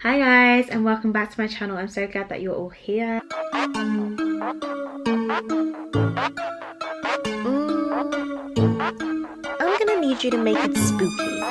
Hi guys, and welcome back to my channel. I'm so glad that you're all here. I'm gonna need you to make it spooky.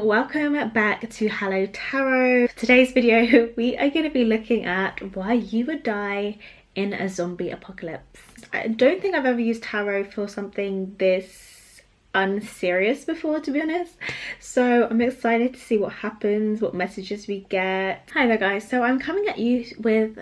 Welcome back to Hello Tarot. For today's video, we are going to be looking at why you would die in a zombie apocalypse. I don't think I've ever used tarot for something this unserious before, to be honest. So I'm excited to see what happens, what messages we get. Hi there guys, so I'm coming at you with,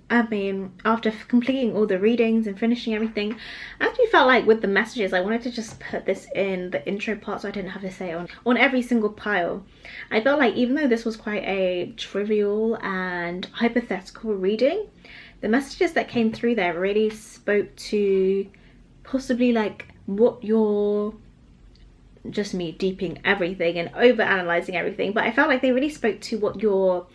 after completing all the readings and finishing everything, I actually felt like with the messages, I wanted to just put this in the intro part so I didn't have to say it on every single pile. I felt like even though this was quite a trivial and hypothetical reading, the messages that came through there really spoke to possibly like what you're, just me deeping everything and over analyzing everything, but I felt like they really spoke to what your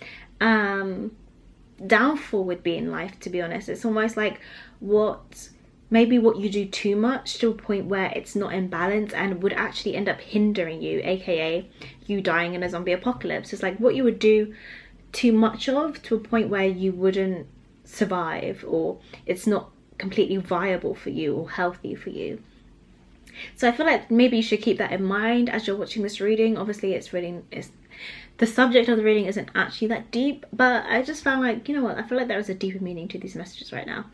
downfall would be in life, to be honest. It's almost like maybe what you do too much to a point where it's not in balance and would actually end up hindering you, aka you dying in a zombie apocalypse. It's like what you would do too much of to a point where you wouldn't survive, or it's not completely viable for you or healthy for you. So I feel like maybe you should keep that in mind as you're watching this reading. Obviously the subject of the reading isn't actually that deep, but I just found like, you know what, I feel like there is a deeper meaning to these messages right now.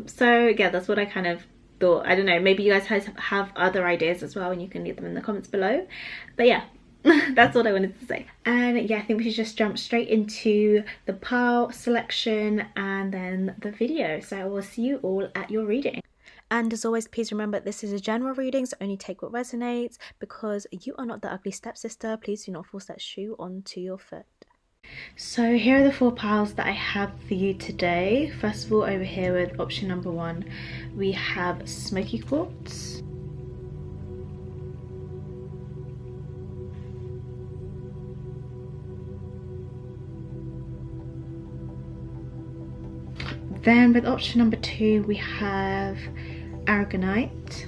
So yeah, that's what I kind of thought. I don't know, maybe you guys have other ideas as well and you can leave them in the comments below. But yeah, that's what I wanted to say. And yeah, I think we should just jump straight into the pile selection and then the video. So I will see you all at your reading. And as always, please remember this is a general reading, so only take what resonates, because you are not the ugly stepsister. Please do not force that shoe onto your foot. So here are the 4 piles that I have for you today. First of all, over here with option number 1, we have Smoky Quartz. Then with option number 2, we have Aragonite.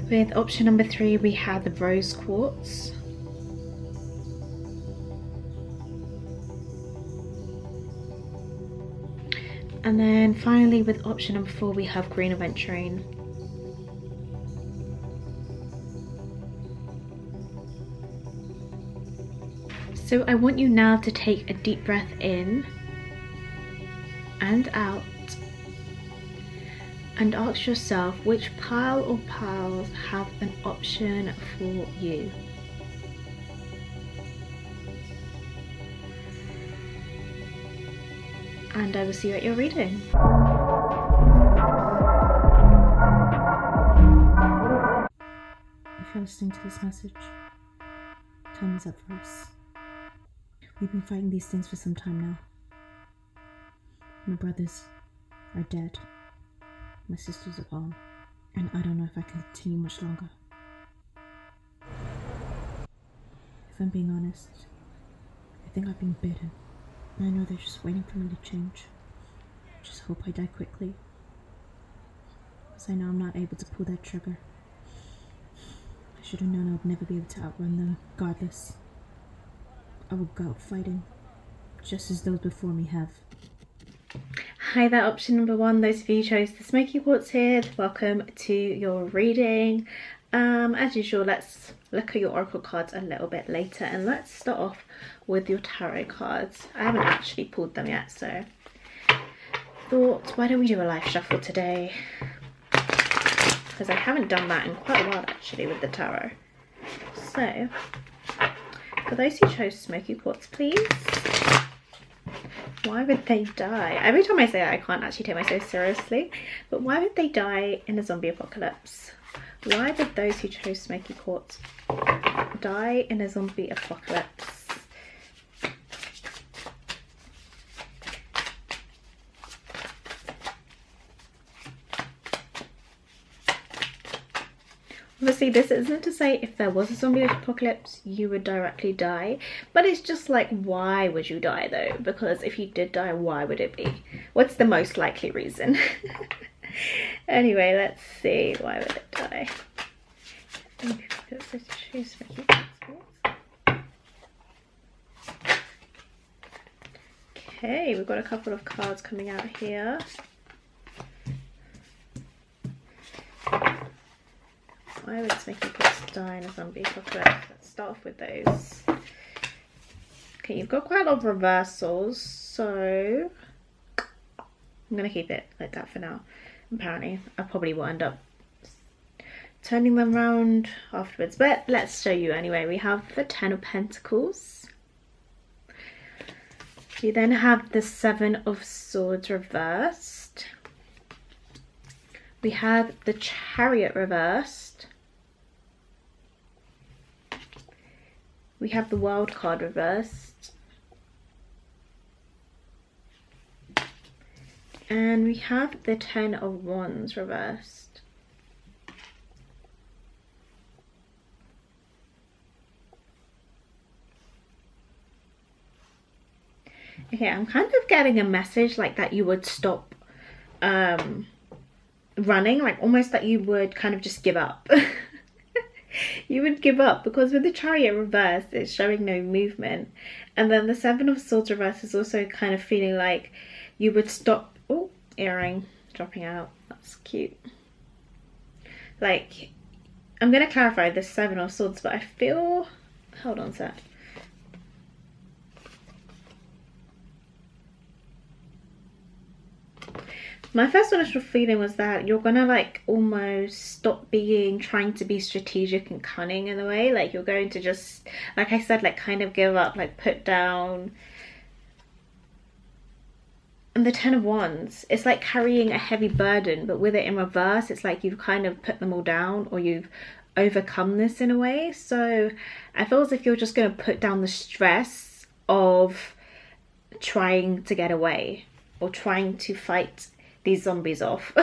With option number 3, we have the Rose Quartz. And then finally with option number 4, we have Green Aventurine. So I want you now to take a deep breath in and out and ask yourself which pile or piles have an option for you. And I will see you at your reading. If you're listening to this message, time is up for us. We've been fighting these things for some time now. My brothers are dead. My sisters are gone. And I don't know if I can continue much longer. If I'm being honest, I think I've been bitten. And I know they're just waiting for me to change. I just hope I die quickly. Because I know I'm not able to pull that trigger. I should have known I would never be able to outrun them, regardless. I will go out fighting, just as those before me have. Hi there, option number 1. Those of you who chose the Smoky Quartz here, welcome to your reading. As usual, let's look at your oracle cards a little bit later, and let's start off with your tarot cards. I haven't actually pulled them yet, so thought, why don't we do a live shuffle today? Because I haven't done that in quite a while actually with the tarot. So for those who chose Smoky Quartz, please. Why would they die? Every time I say that, I can't actually take myself seriously. But why would they die in a zombie apocalypse? Why would those who chose Smoky Quartz die in a zombie apocalypse? obviously this isn't to say if there was a zombie apocalypse you would directly die, but it's just like, why would you die though? Because if you did die, why would it be? What's the most likely reason? Anyway, let's see, why would it die? Okay, we've got a couple of cards coming out here. Why would Smokey die in a zombie apocalypse? Let's start off with those. Okay, you've got quite a lot of reversals, so I'm gonna keep it like that for now. Apparently, I probably will end up turning them around afterwards, but let's show you anyway. We have the 10 of Pentacles. We then have the 7 of Swords reversed. We have the Chariot reversed. We have the Wild card reversed. And we have the 10 of Wands reversed. Okay, I'm kind of getting a message like that you would stop running, like almost that you would kind of just give up. You would give up, because with the Chariot reverse it's showing no movement, and then the 7 of Swords reverse is also kind of feeling like you would stop. Oh, earring dropping out, that's cute. Like, I'm going to clarify this 7 of Swords, but I feel, hold on a sec. My first initial feeling was that you're gonna like almost stop trying to be strategic and cunning in a way. Like you're going to just, like I said, like kind of give up, like put down. And the 10 of Wands, it's like carrying a heavy burden, but with it in reverse, it's like you've kind of put them all down, or you've overcome this in a way. So I feel as if you're just going to put down the stress of trying to get away or trying to fight these zombies off.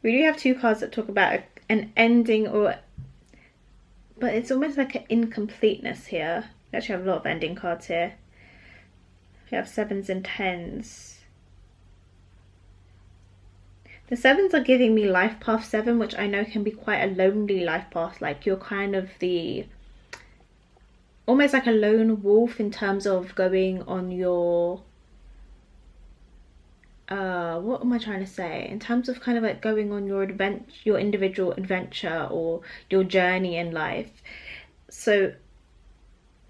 We do have 2 cards that talk about an ending, or but it's almost like an incompleteness here. We actually have a lot of ending cards here. We have 7s and 10s. The 7s are giving me life path 7, which I know can be quite a lonely life path. Like you're kind of the, almost like a lone wolf in terms of going on your, what am I trying to say? In terms of kind of like going on your your individual adventure or your journey in life. So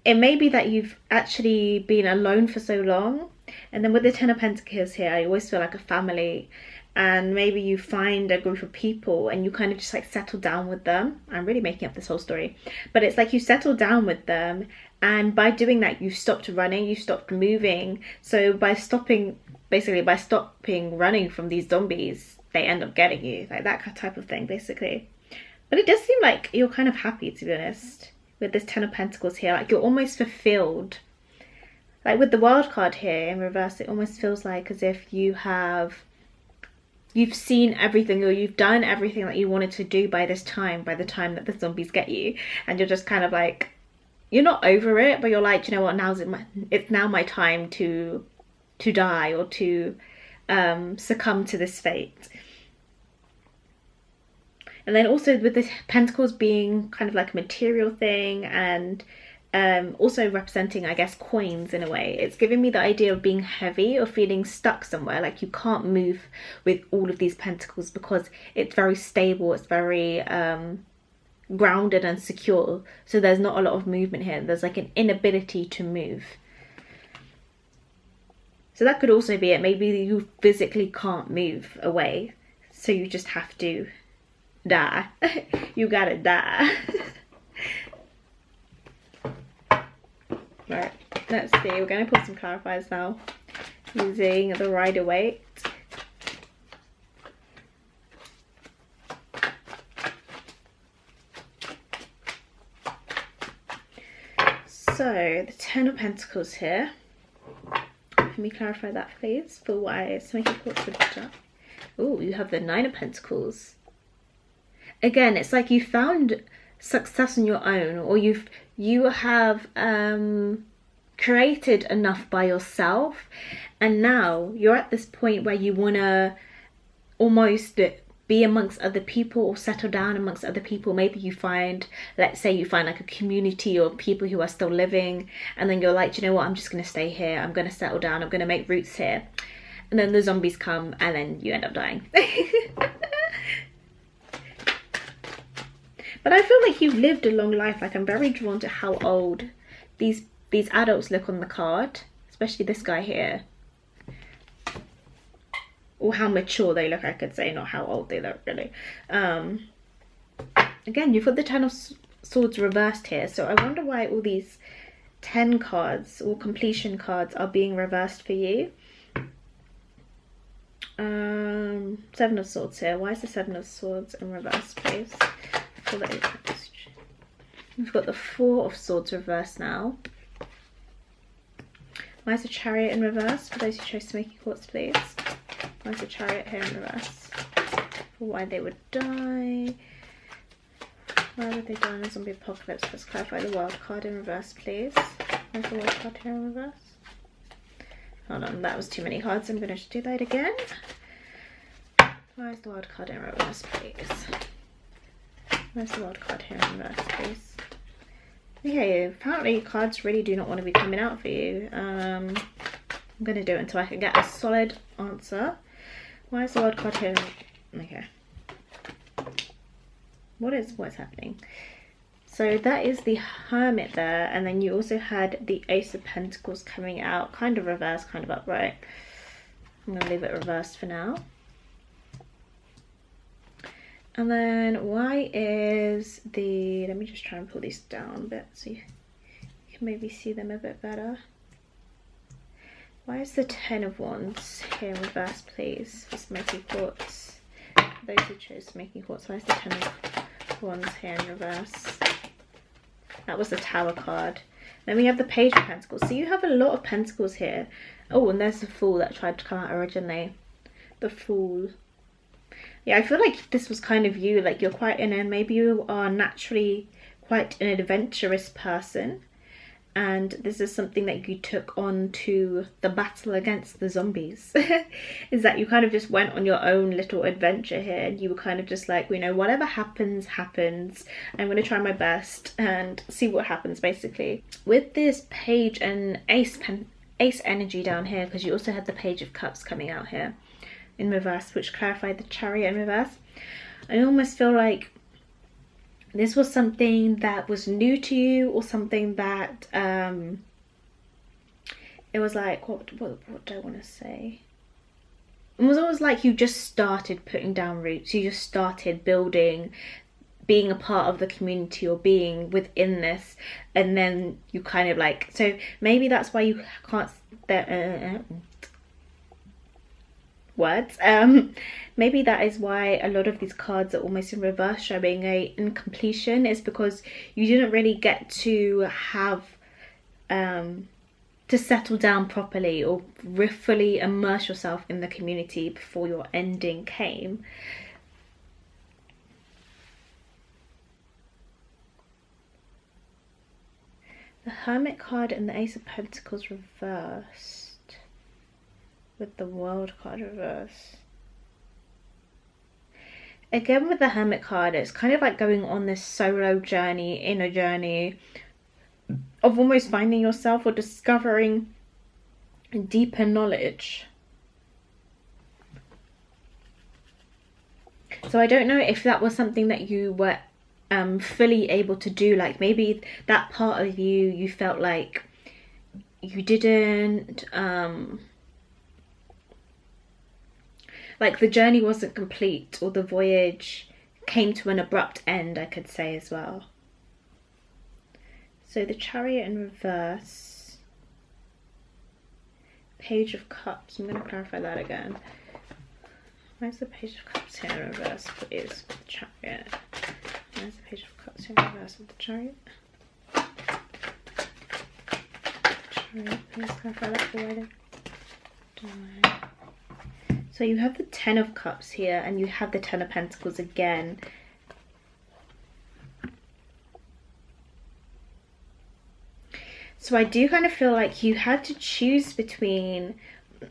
it may be that you've actually been alone for so long. And then with the 10 of Pentacles here, I always feel like a family. And maybe you find a group of people and you kind of just like settle down with them. I'm really making up this whole story. But it's like you settle down with them. And by doing that, you've stopped running, you've stopped moving. So by stopping, basically by stopping running from these zombies, they end up getting you. Like that type of thing, basically. But it does seem like you're kind of happy, to be honest, with this 10 of Pentacles here. Like you're almost fulfilled. Like with the Wild card here in reverse, it almost feels like as if you've seen everything, or you've done everything that you wanted to do by the time that the zombies get you. And you're just kind of like, you're not over it, but you're like, you know what, it's now my time to die, or to succumb to this fate. And then also with the Pentacles being kind of like a material thing, and also representing, I guess, coins in a way, it's giving me the idea of being heavy or feeling stuck somewhere. Like you can't move with all of these Pentacles because it's very stable, it's very grounded and secure. So there's not a lot of movement here. There's like an inability to move. So that could also be it. Maybe you physically can't move away, so you just have to die. You gotta die. Right, let's see. We're going to put some clarifiers now using the Rider-Waite. So the 10 of Pentacles here. Can we clarify that, please? For why Smokey Quartz would jump? Oh, you have the Nine of Pentacles. Again, it's like you found success on your own, or you have created enough by yourself, and now you're at this point where you want to almost be amongst other people or settle down amongst other people. Maybe you find, let's say you find like a community of people who are still living, and then you're like, you know what, I'm just going to stay here, I'm going to settle down, I'm going to make roots here. And then the zombies come and then you end up dying. But I feel like you've lived a long life. Like, I'm very drawn to how old these adults look on the card, especially this guy here. Or how mature they look, I could say, not how old they look, really. Again, you've got the Ten of Swords reversed here, so I wonder why all these 10 cards or completion cards are being reversed for you. Seven of Swords here. Why is the Seven of Swords in reverse, please? We've got the Four of Swords reversed now. Why is the Chariot in reverse? For those who chose Smokey Quartz, please. Why is the Chariot here in reverse? For why they would die. Why would they die in a zombie apocalypse? Let's clarify the wild card in reverse, please. Why is the wild card here in reverse? Hold on, that was too many cards. I'm going to do that again. Why is the wild card in reverse, please? Where's the wild card here in reverse, please? Okay, apparently cards really do not want to be coming out for you. I'm going to do it until I can get a solid answer. Why is the wild card here? Okay. What's happening? So that is the Hermit there, and then you also had the Ace of Pentacles coming out, kind of reversed, kind of upright. I'm going to leave it reversed for now. And then why is the, let me just try and pull these down a bit so you can maybe see them a bit better. Why is the Ten of Wands here in reverse, please, for Smokey Quartz? Those who chose Smokey Quartz, why is the Ten of Wands here in reverse? That was the Tower card. Then we have the Page of Pentacles. So you have a lot of Pentacles here. Oh, and there's the Fool that tried to come out originally. The Fool. Yeah, I feel like this was kind of you, like you're quite maybe you are naturally quite an adventurous person, and this is something that you took on to the battle against the zombies. Is that you kind of just went on your own little adventure here, and you were kind of just like, you know, whatever happens, happens. I'm going to try my best and see what happens, basically. With this Page and Ace energy down here, because you also had the Page of Cups coming out here in reverse, which clarified the Chariot in reverse. I almost feel like this was something that was new to you, or something that it was like, what do I want to say? It was always like you just started putting down roots, you just started building, being a part of the community, or being within this, and then you kind of like, so maybe that's why you can't words. Maybe that is why a lot of these cards are almost in reverse, showing a incompletion, is because you didn't really get to have to settle down properly or fully immerse yourself in the community before your ending came. The Hermit card and the Ace of Pentacles reversed, with the World card reverse. Again, with the Hermit card, it's kind of like going on this solo journey, inner journey of almost finding yourself or discovering deeper knowledge. So I don't know if that was something that you were fully able to do. Like maybe that part of you felt like you didn't like the journey wasn't complete, or the voyage came to an abrupt end, I could say as well. So the Chariot in reverse, Page of Cups. I'm going to clarify that again. Where's the Page of Cups here in reverse, please, with the Chariot? Where's the Page of Cups here in reverse with the Chariot? Chariot, please clarify that for later. So you have the Ten of Cups here, and you have the Ten of Pentacles again. So I do kind of feel like you had to choose between,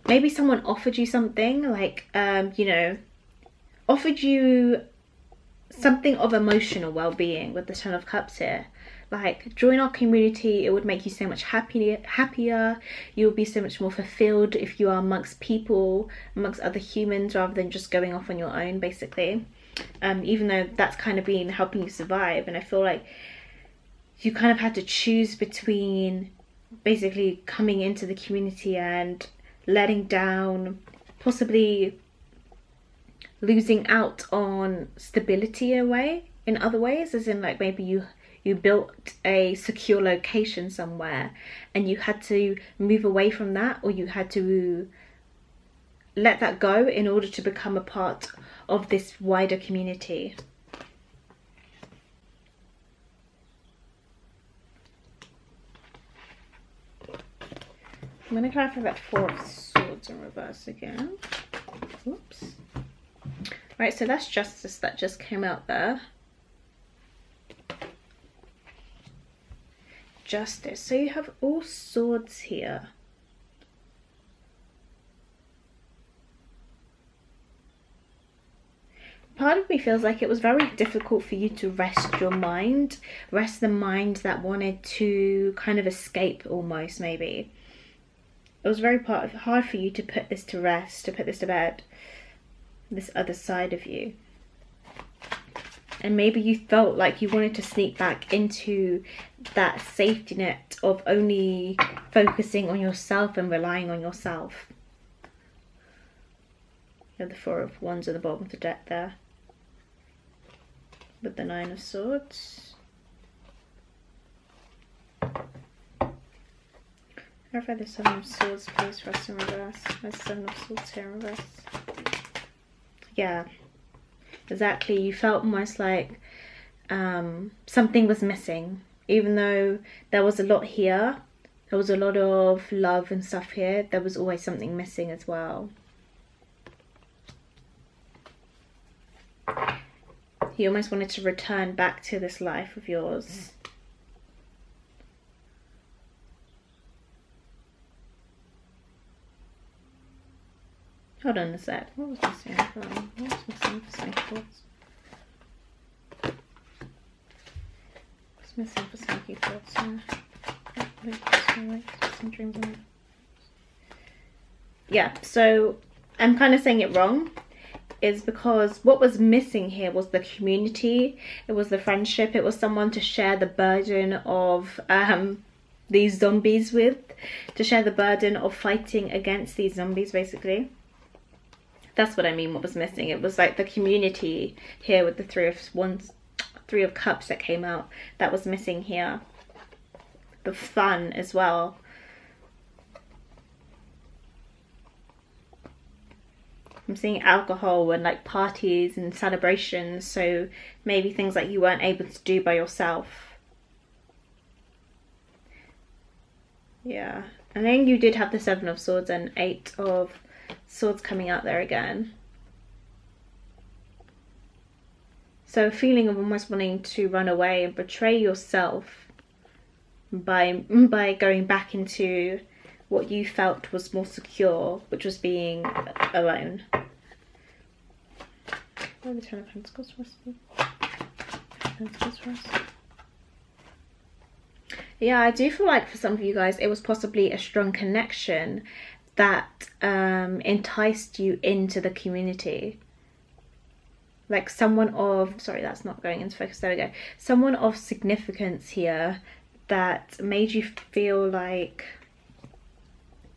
maybe someone offered you something, like, you know, offered you something of emotional well-being with the Ten of Cups here. Like, join our community, it would make you so much happier. You'll be so much more fulfilled if you are amongst people, amongst other humans, rather than just going off on your own, basically. Even though that's kind of been helping you survive. And I feel like you kind of had to choose between basically coming into the community and letting down, possibly losing out on stability in other ways, as in, like, maybe you built a secure location somewhere and you had to move away from that, or you had to let that go in order to become a part of this wider community. I'm going to clarify that Four of Swords in reverse again. Oops. Right, so that's Justice that just came out there. Justice. So you have all swords here. Part of me feels like it was very difficult for you to rest your mind. Rest the mind that wanted to kind of escape almost, maybe. It was very hard for you to put this to rest, to put this to bed. This other side of you. And maybe you felt like you wanted to sneak back into that safety net of only focusing on yourself and relying on yourself. You have the Four of Wands at the bottom of the deck there, with the Nine of Swords. Clarify the Seven of Swords, please, for us in reverse. There's Seven of Swords here in reverse. Yeah. Exactly, you felt almost like something was missing. Even though there was a lot here, there was a lot of love and stuff here, there was always something missing as well. You almost wanted to return back to this life of yours. Hold on a sec. What was missing? What was missing for Smokey Quartz? What's missing for Smokey Quartz? Yeah, so I'm kind of saying it wrong. Is because what was missing here was the community. It was the friendship. It was someone to share the burden of these zombies with. To share the burden of fighting against these zombies, basically. That's what I mean, what was missing. It was like the community here with the Three of Cups that came out. That was missing here. The fun as well. I'm seeing alcohol and like parties and celebrations. So maybe things like you weren't able to do by yourself. Yeah. And then you did have the Seven of Swords and Eight of Swords coming out there again. So a feeling of almost wanting to run away and betray yourself by going back into what you felt was more secure, which was being alone. Oh, the Ten of Pentacles for us. Yeah, I do feel like for some of you guys it was possibly a strong connection that enticed you into the community. Like someone of, sorry, that's not going into focus, there we go. Someone of significance here that made you feel like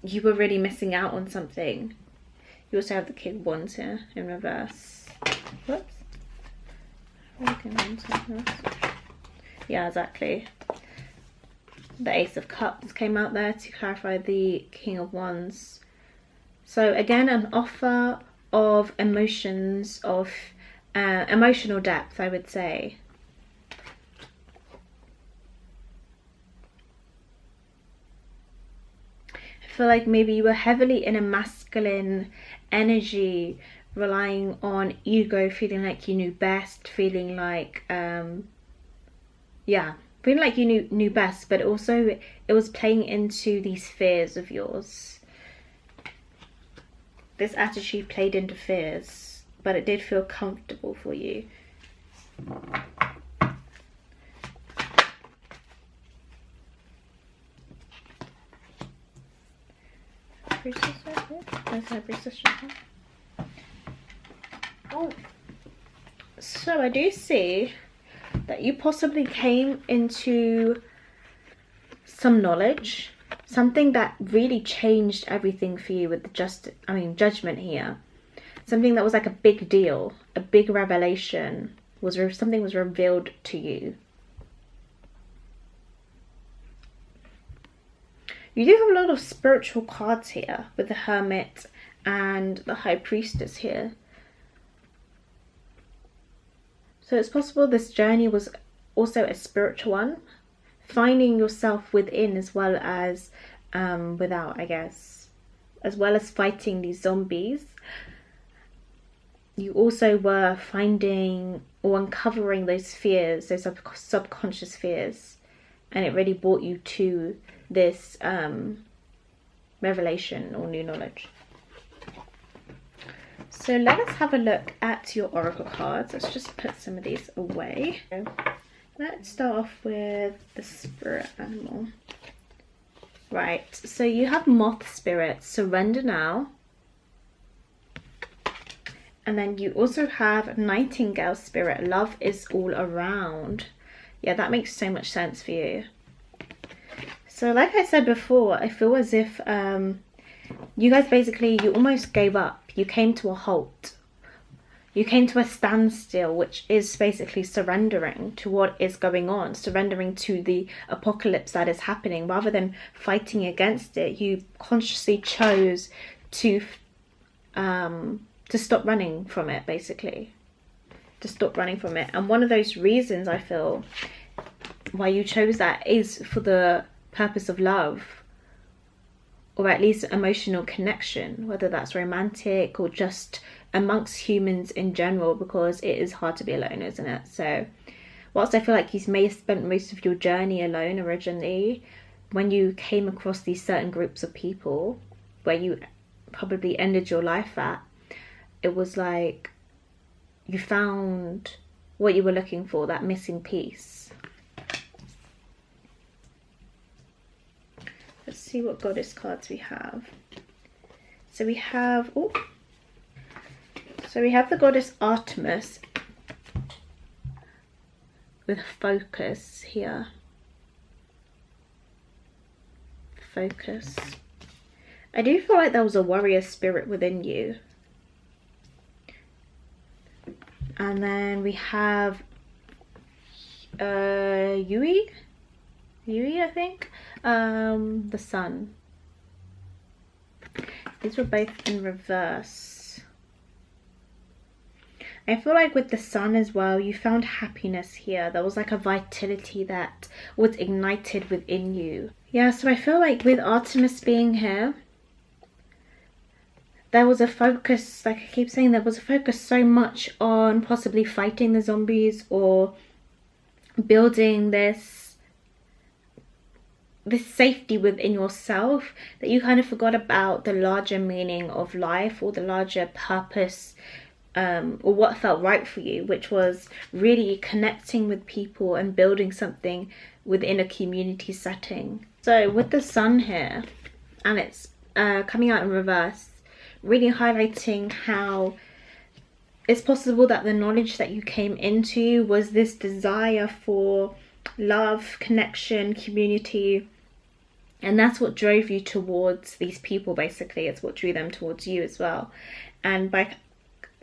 you were really missing out on something. You also have the King of Wands here in reverse. Whoops. Yeah, exactly. The Ace of Cups came out there to clarify the King of Wands. So again, an offer of emotions, of emotional depth, I would say. I feel like maybe you were heavily in a masculine energy, relying on ego, feeling like you knew best, feeling like yeah, feeling like you knew best, but also it was playing into these fears of yours. This attitude played into fears, but it did feel comfortable for you. Oh, so I do see that you possibly came into some knowledge, something that really changed everything for you with the judgment here. Something that was like a big deal, a big revelation, something was revealed to you. You do have a lot of spiritual cards here with the Hermit and the High Priestess here. So it's possible this journey was also a spiritual one, finding yourself within as well as without, I guess, as well as fighting these zombies. You also were finding or uncovering those fears, those subconscious fears, and it really brought you to this revelation or new knowledge. So let us have a look at your oracle cards. Let's just put some of these away. Let's start off with the spirit animal. Right, so you have Moth Spirit, surrender now. And then you also have Nightingale Spirit, love is all around. Yeah, that makes so much sense for you. So like I said before, I feel as if you guys basically, you almost gave up. You came to a halt. You came to a standstill, which is basically surrendering to what is going on, surrendering to the apocalypse that is happening. Rather than fighting against it, you consciously chose to stop running from it, basically. To stop running from it. And one of those reasons I feel why you chose that is for the purpose of love, or at least emotional connection, whether that's romantic or just amongst humans in general, because it is hard to be alone, isn't it? So whilst I feel like you may have spent most of your journey alone originally, when you came across these certain groups of people where you probably ended your life at, it was like you found what you were looking for, that missing piece. Let's see what goddess cards we have. So we have, so we have the goddess Artemis with focus here. Focus. I do feel like there was a warrior spirit within you. And then we have Yui, I think. The sun. These were both in reverse. I feel like with the sun as well, you found happiness here. There was like a vitality that was ignited within you. Yeah, so I feel like with Artemis being here, there was a focus, like I keep saying, there was a focus so much on possibly fighting the zombies or building this safety within yourself, that you kind of forgot about the larger meaning of life or the larger purpose, or what felt right for you, which was really connecting with people and building something within a community setting. So with the sun here, and it's coming out in reverse, really highlighting how it's possible that the knowledge that you came into was this desire for love, connection, community, and that's what drove you towards these people. Basically, it's what drew them towards you as well. And by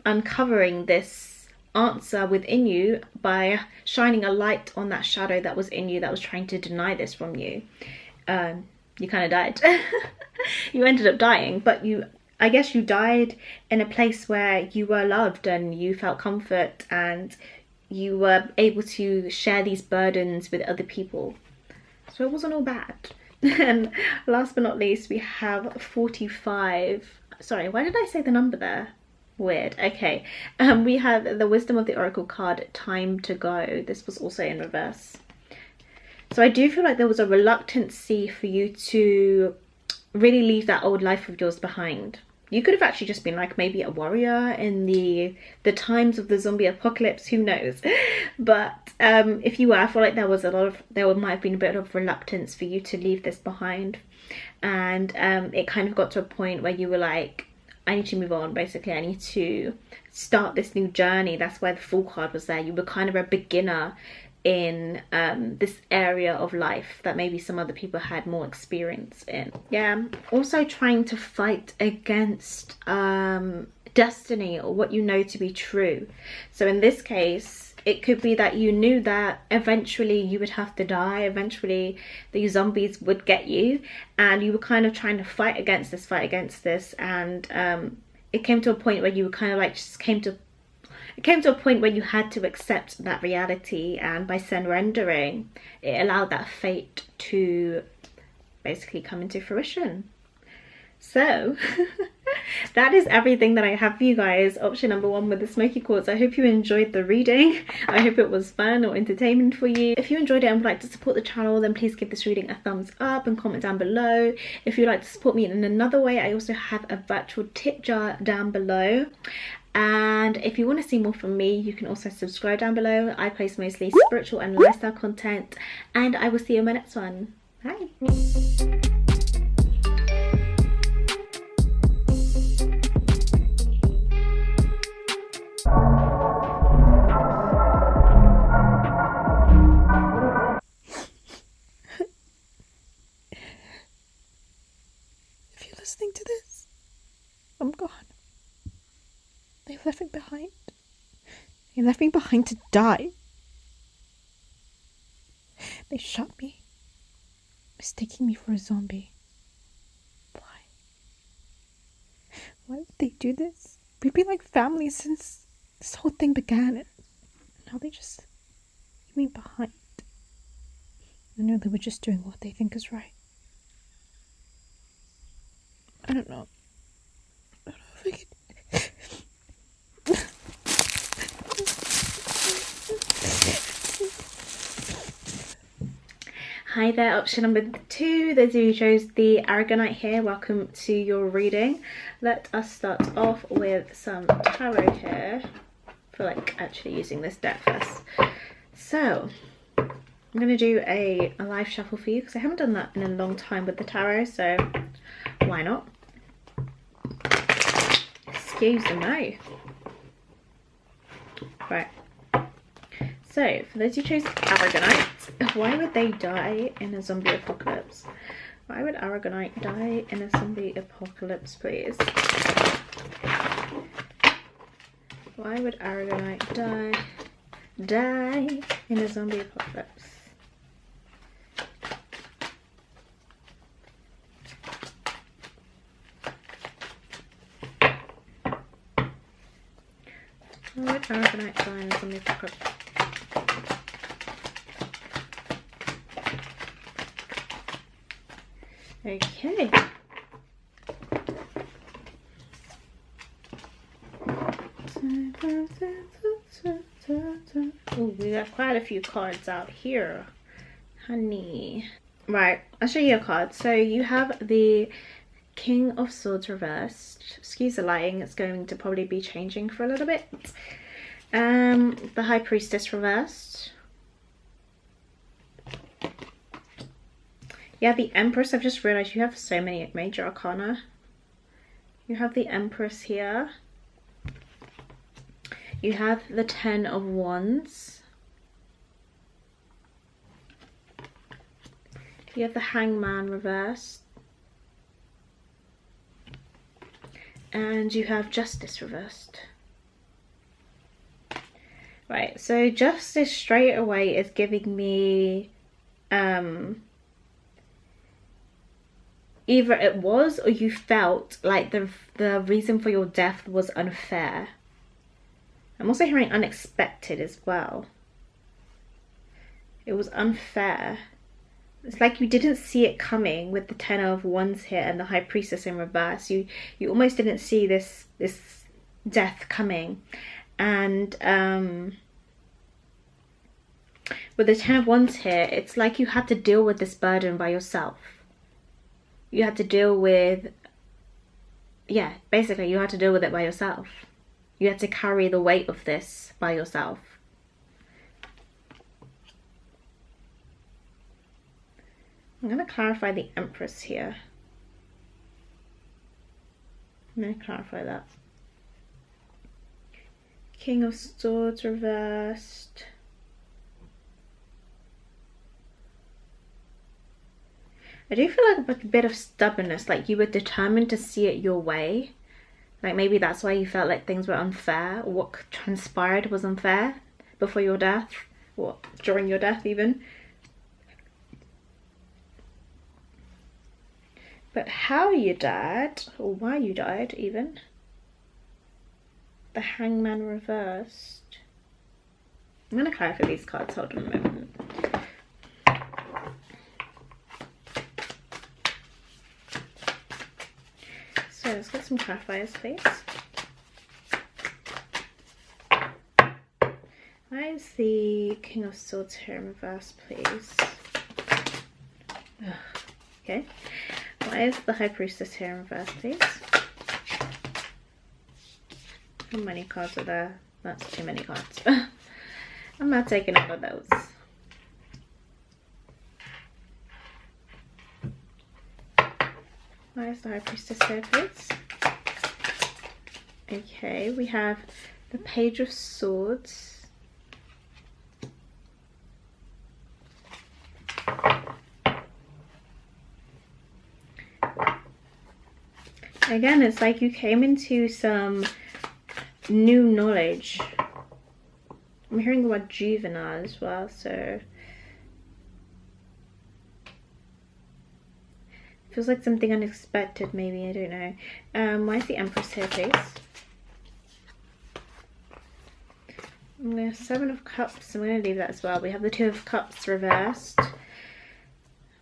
uncovering this answer within you, by shining a light on that shadow that was in you that was trying to deny this from you, you kind of died. You ended up dying, but I guess you died in a place where you were loved and you felt comfort and you were able to share these burdens with other people. So it wasn't all bad. And last but not least, we have 45. Sorry, why did I say the number there? Weird. Okay. We have the Wisdom of the Oracle card, Time to Go. This was also in reverse. So I do feel like there was a reluctancy for you to really leave that old life of yours behind. You could have actually just been like maybe a warrior in the times of the zombie apocalypse, who knows. But if you were, I feel like there might have been a bit of reluctance for you to leave this behind. And it kind of got to a point where you were like, I need to move on, basically. I need to start this new journey. That's why the Fool card was there. You were kind of a beginner in this area of life that maybe some other people had more experience in. Yeah, also trying to fight against destiny, or what you know to be true. So in this case, it could be that you knew that eventually you would have to die, eventually these zombies would get you, and you were kind of trying to fight against this, and it came to a point where you were kind of like it came to a point where you had to accept that reality, and by surrendering, it allowed that fate to basically come into fruition. So that is everything that I have for you guys. Option number 1 with the Smokey Quartz. I hope you enjoyed the reading. I hope it was fun or entertainment for you. If you enjoyed it and would like to support the channel, then please give this reading a thumbs up and comment down below. If you'd like to support me in another way, I also have a virtual tip jar down below. And if you want to see more from me, you can also subscribe down below. I post mostly spiritual and lifestyle content, and I will see you in my next one. Bye. If you're listening to this, I'm gone. They left me behind. They left me behind to die. They shot me, mistaking me for a zombie. Why? Why did they do this? We've been like family since this whole thing began, and now they just leave me behind. I know they were just doing what they think is right. I don't know. I don't know if I could. Hi there, option number 2. Those of you who chose the Aragonite here, welcome to your reading. Let us start off with some tarot here. I feel like actually using this deck first. So I'm going to do a live shuffle for you because I haven't done that in a long time with the tarot, so why not? Excuse me. Right. So, for those who chose Aragonite, why would they die in a zombie apocalypse? Why would Aragonite die in a zombie apocalypse, please? Why would Aragonite die in a zombie apocalypse? Why would Aragonite die in a zombie apocalypse? Okay. Oh, we got quite a few cards out here, honey. Right, I'll show you a card. So you have the King of Swords reversed. Excuse the lighting, it's going to probably be changing for a little bit. The High Priestess reversed. Yeah, the Empress. I've just realized you have so many major arcana. You have the Empress here. You have the 10 of Wands. You have the Hangman reversed. And you have Justice reversed. Right, so Justice straight away is giving me either it was or you felt like the reason for your death was unfair. I'm also hearing unexpected as well. It was unfair. It's like you didn't see it coming with the Ten of Wands here and the High Priestess in reverse. You almost didn't see this death coming. And with the Ten of Wands here, it's like you had to deal with this burden by yourself. You had to deal with, yeah, basically you had to deal with it by yourself. You had to carry the weight of this by yourself. I'm going to clarify the Empress here. I'm going to clarify that. King of Swords reversed. I do feel like a bit of stubbornness, like you were determined to see it your way. Like maybe that's why you felt like things were unfair, or what transpired was unfair before your death, or during your death even. But how you died, or why you died even, the Hangman reversed. I'm going to clarify these cards, hold on a moment. So let's get some clarifiers, please. Why is the King of Swords here in reverse, please? Ugh. Okay. Why is the High Priestess here in reverse, please? How many cards are there? That's too many cards. I'm not taking all of those. Why is the High Priestess here, please? Okay, we have the Page of Swords. Again, it's like you came into some new knowledge. I'm hearing the word juvenile as well, so feels like something unexpected, maybe, I don't know. Why is the Empress here, please? I'm going to Seven of Cups, I'm going to leave that as well. We have the Two of Cups reversed.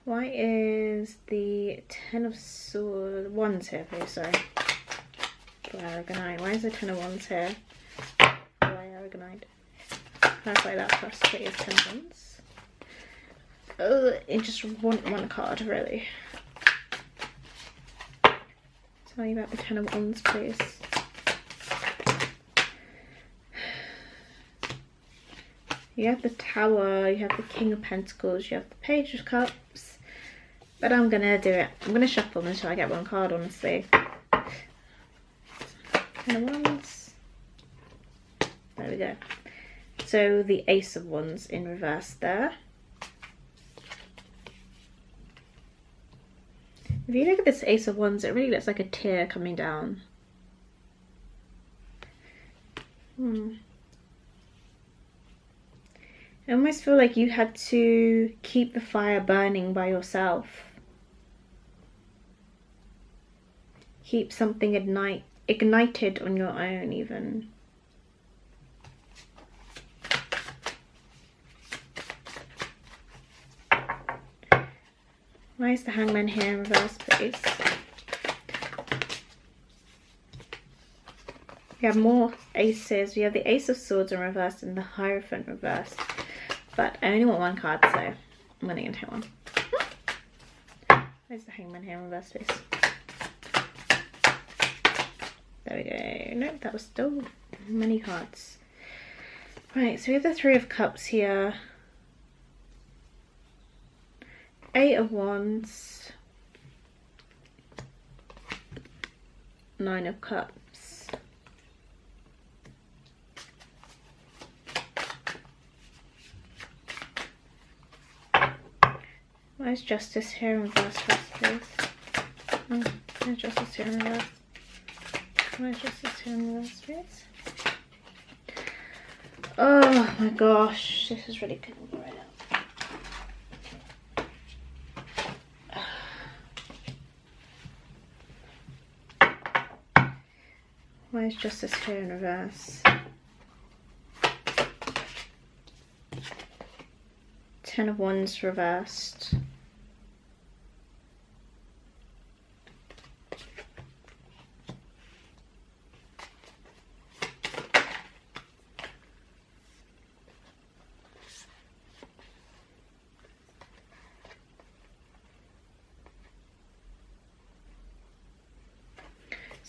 Why is the Ten of Swords, Wands here, please, sorry. For Aragonite. Why is the Ten of Wands here? Why Aragonite? Clarify that first, please, Ten of Wands. Oh, I just want one card, really. Tell me about the Ten of Wands, please. You have the Tower, you have the King of Pentacles, you have the Page of Cups. But I'm gonna do it. I'm gonna shuffle until I get one card, honestly. Ten of Wands. There we go. So the Ace of Wands in reverse there. If you look at this Ace of Wands, it really looks like a tear coming down. I almost feel like you had to keep the fire burning by yourself. Keep something ignited on your own, even. Why is the Hangman here in reverse, please? We have more aces. We have the Ace of Swords in reverse and the Hierophant reversed. But I only want one card, so I'm going to get one. Where's the Hangman here in reverse, please? There we go. Nope, that was still many cards. Right, so we have the Three of Cups here. Eight of Wands. Nine of Cups. Where's Justice here in reverse first, please? Oh, where's Justice here in reverse? Where's Justice here in reverse, please? Oh my gosh, this is really killing me right now. Where's Justice here in reverse? Ten of Wands reversed.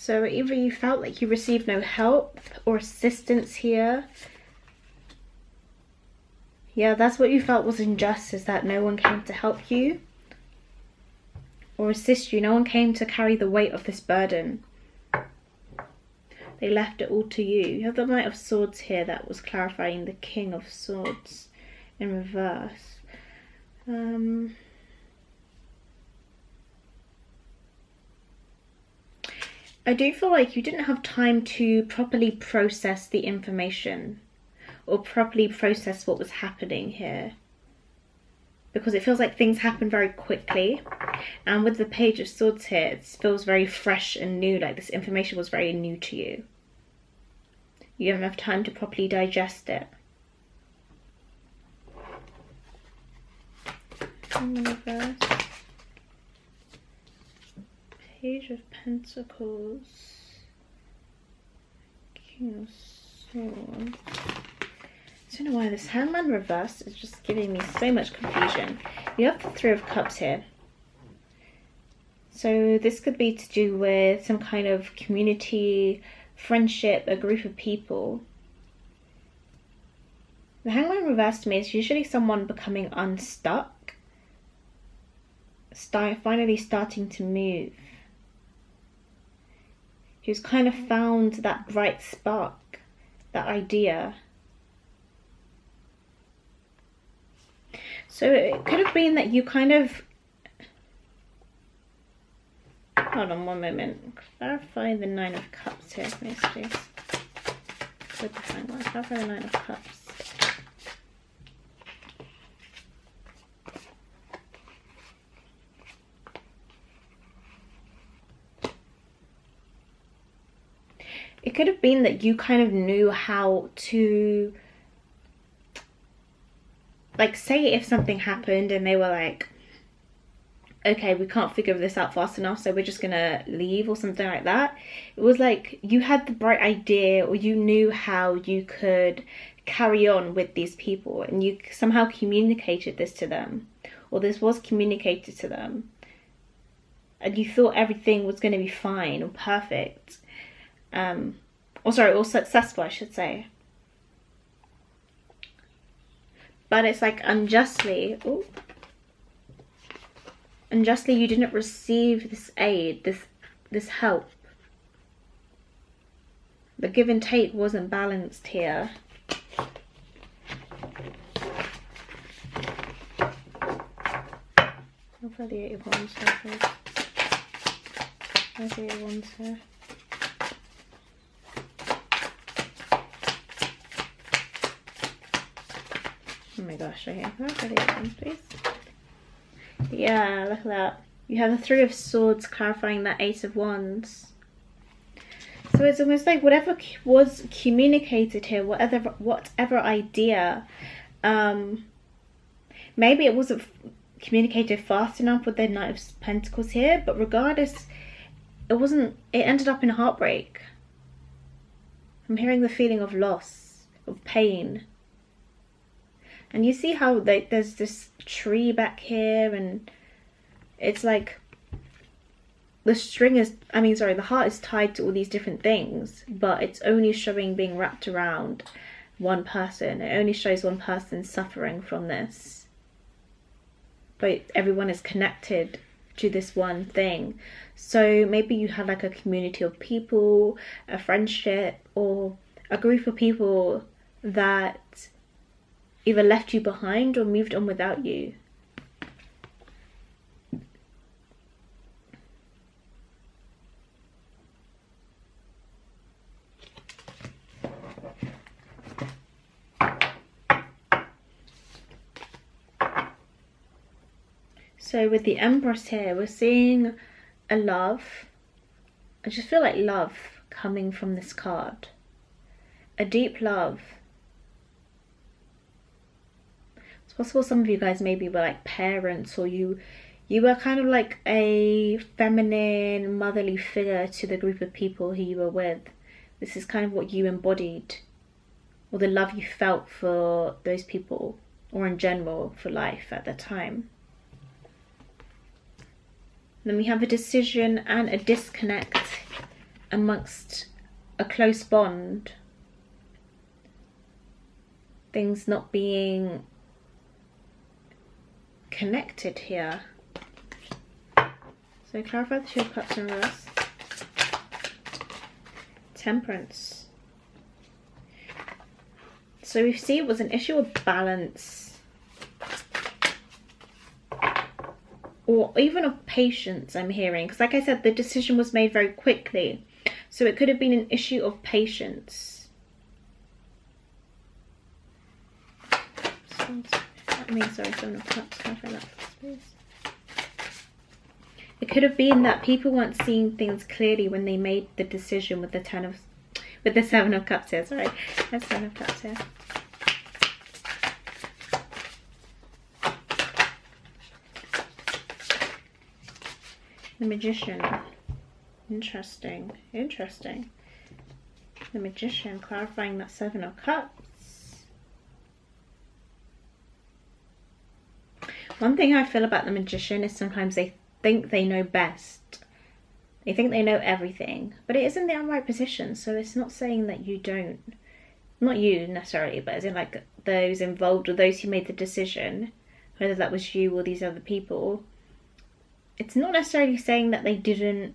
So either you felt like you received no help or assistance here. Yeah, that's what you felt was injustice, that no one came to help you or assist you. No one came to carry the weight of this burden. They left it all to you. You have the Knight of Swords here that was clarifying the King of Swords in reverse. I do feel like you didn't have time to properly process the information or properly process what was happening here, because it feels like things happen very quickly, and with the Page of Swords here, it feels very fresh and new, like this information was very new to you. You don't have time to properly digest it. Page of Pentacles, King of Swords. I don't know why this Hangman reverse is just giving me so much confusion. You have the Three of Cups here. So this could be to do with some kind of community, friendship, a group of people. The Hangman reverse to me is usually someone becoming unstuck, finally starting to move, who's kind of found that bright spark, that idea. So it could have been that you kind of... Hold on one moment. Clarify the Nine of Cups here, please. With the Hangman. Clarify the Nine of Cups. It could have been that you kind of knew how to, like, say if something happened and they were like, okay, we can't figure this out fast enough, so we're just gonna leave or something like that. It was like you had the bright idea, or you knew how you could carry on with these people, and you somehow communicated this to them, or this was communicated to them, and you thought everything was going to be fine or perfect. Or successful, I should say. But it's like unjustly you didn't receive this aid, this help. The give and take wasn't balanced here. I'll try the 8 of Wands here, please. Where's the 8 of Wands here? Oh my gosh, right here. Can I try the 8 of Wands, please? Yeah, look at that. You have the Three of Swords clarifying that 8 of Wands. So it's almost like whatever was communicated here, whatever idea, maybe it wasn't communicated fast enough with the Knight of Pentacles here, but regardless, it ended up in heartbreak. I'm hearing the feeling of loss, of pain. And you see how there's this tree back here, and it's like the heart is tied to all these different things, but it's only showing being wrapped around one person. It only shows one person suffering from this. But everyone is connected to this one thing. So maybe you had like a community of people, a friendship, or a group of people that either left you behind or moved on without you. So with the Empress here, we're seeing a love. I just feel like love coming from this card. A deep love. It's possible some of you guys maybe were like parents, or you were kind of like a feminine, motherly figure to the group of people who you were with. This is kind of what you embodied, or the love you felt for those people, or in general for life at the time. Then we have a decision and a disconnect amongst a close bond, things not being connected here. So clarify the Two of Cups in reverse. Temperance. So we see it was an issue of balance, or even of patience, I'm hearing, because like I said, the decision was made very quickly, so it could have been an issue of patience. Sorry, Seven of Cups, clarify that please. It could have been that people weren't seeing things clearly when they made the decision with the Seven of Cups here. Sorry, there's Seven of Cups here. The Magician. Interesting. Interesting. The Magician, clarifying that Seven of Cups. One thing I feel about the Magician is sometimes they think they know best. They think they know everything, but it is in the upright position, so it's not saying that you don't. Not you necessarily, but as in like those involved or those who made the decision, whether that was you or these other people. It's not necessarily saying that they didn't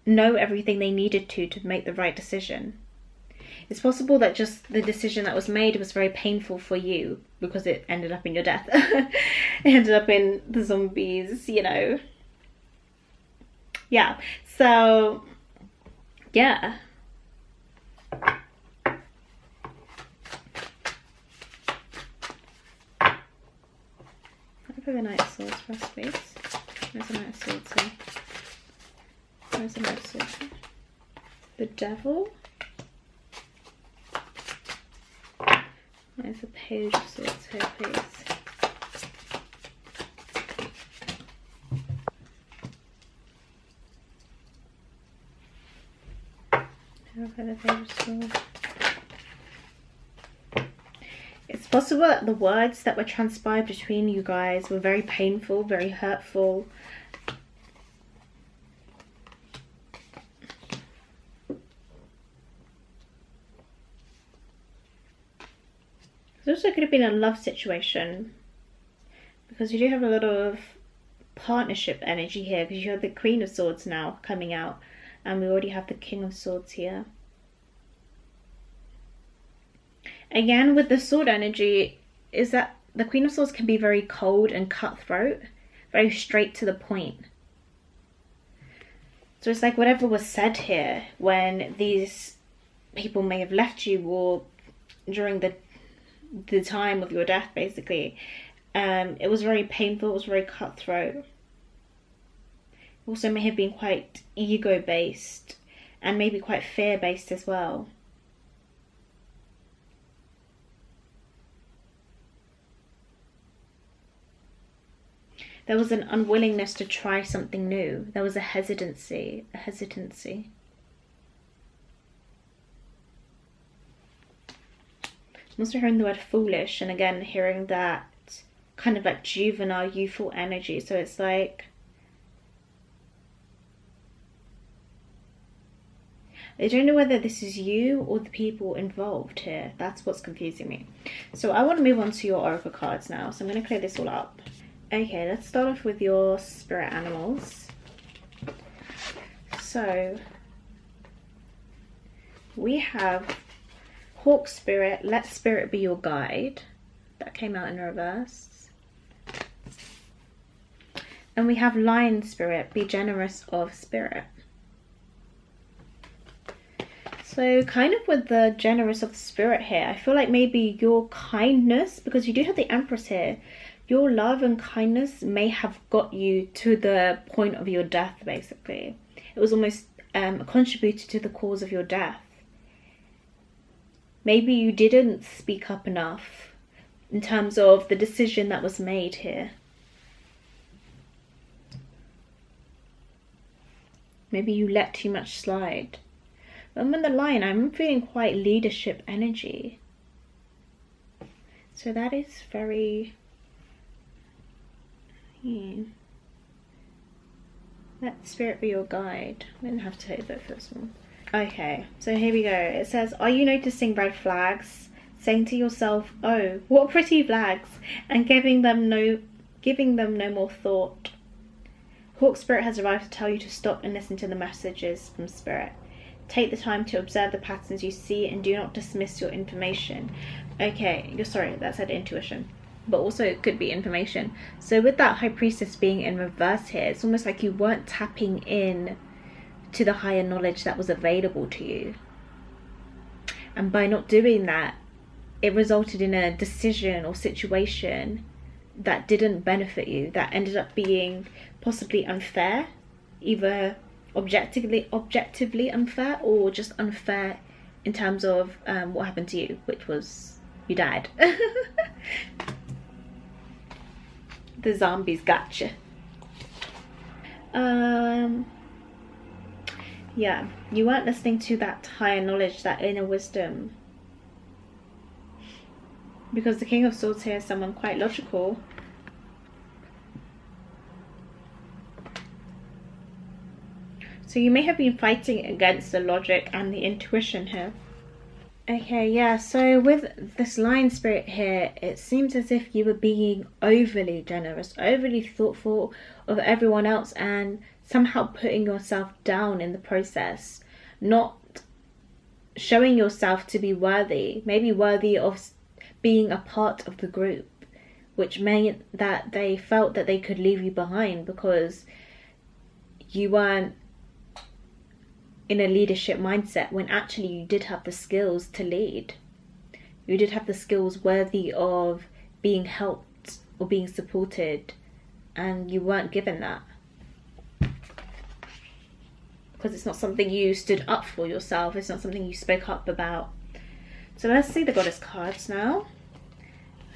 know everything they needed to make the right decision. It's possible that just the decision that was made was very painful for you because it ended up in your death. It ended up in the zombies, you know. Yeah, so, yeah. For the Knight of Swords first, please. Where's the Knight of Swords here? Where's the Knight of Swords here? The Devil. Where's the Page of Swords here, please? For the Page of Swords. It's possible that the words that were transpired between you guys were very painful, very hurtful. It also could have been a love situation, because you do have a lot of partnership energy here, because you have the Queen of Swords now coming out, and we already have the King of Swords here. Again, with the sword energy, is that the Queen of Swords can be very cold and cutthroat, very straight to the point. So it's like whatever was said here when these people may have left you, or during the time of your death, basically, it was very painful, it was very cutthroat. It also may have been quite ego-based and maybe quite fear-based as well. There was an unwillingness to try something new. There was a hesitancy. I'm also hearing the word foolish, and again hearing that kind of like juvenile, youthful energy. So it's like, I don't know whether this is you or the people involved here. That's what's confusing me. So I want to move on to your oracle cards now. So I'm going to clear this all up. Okay, let's start off with your spirit animals. So we have Hawk Spirit, let spirit be your guide. That came out in reverse. And we have Lion Spirit, be generous of spirit. So kind of with the generous of the spirit here, I feel like maybe your kindness, because you do have the Empress here, your love and kindness may have got you to the point of your death, basically. It was almost contributed to the cause of your death. Maybe you didn't speak up enough in terms of the decision that was made here. Maybe you let too much slide. But with the Lion, I'm feeling quite leadership energy. So that is very... Let spirit be your guide. I didn't have to take that first one. Okay, so here we go. It says, are you noticing red flags? Saying to yourself, oh, what pretty flags, and giving them no more thought. Hawk Spirit has arrived to tell you to stop and listen to the messages from Spirit. Take the time to observe the patterns you see and do not dismiss your information. Okay, you're sorry, that said intuition. But also it could be information. So with that High Priestess being in reverse here, it's almost like you weren't tapping in to the higher knowledge that was available to you. And by not doing that, it resulted in a decision or situation that didn't benefit you, that ended up being possibly unfair, either objectively unfair or just unfair in terms of what happened to you, which was you died. The zombies got you. Yeah, you weren't listening to that higher knowledge, that inner wisdom. Because the King of Swords here is someone quite logical. So you may have been fighting against the logic and the intuition here. Okay, yeah, so with this Lion Spirit here, it seems as if you were being overly generous, overly thoughtful of everyone else, and somehow putting yourself down in the process. Not showing yourself to be worthy, maybe worthy of being a part of the group, which meant that they felt that they could leave you behind because you weren't in a leadership mindset, when actually you did have the skills to lead. You did have the skills worthy of being helped or being supported, and you weren't given that. Because it's not something you stood up for yourself, it's not something you spoke up about. So let's see the Goddess cards now.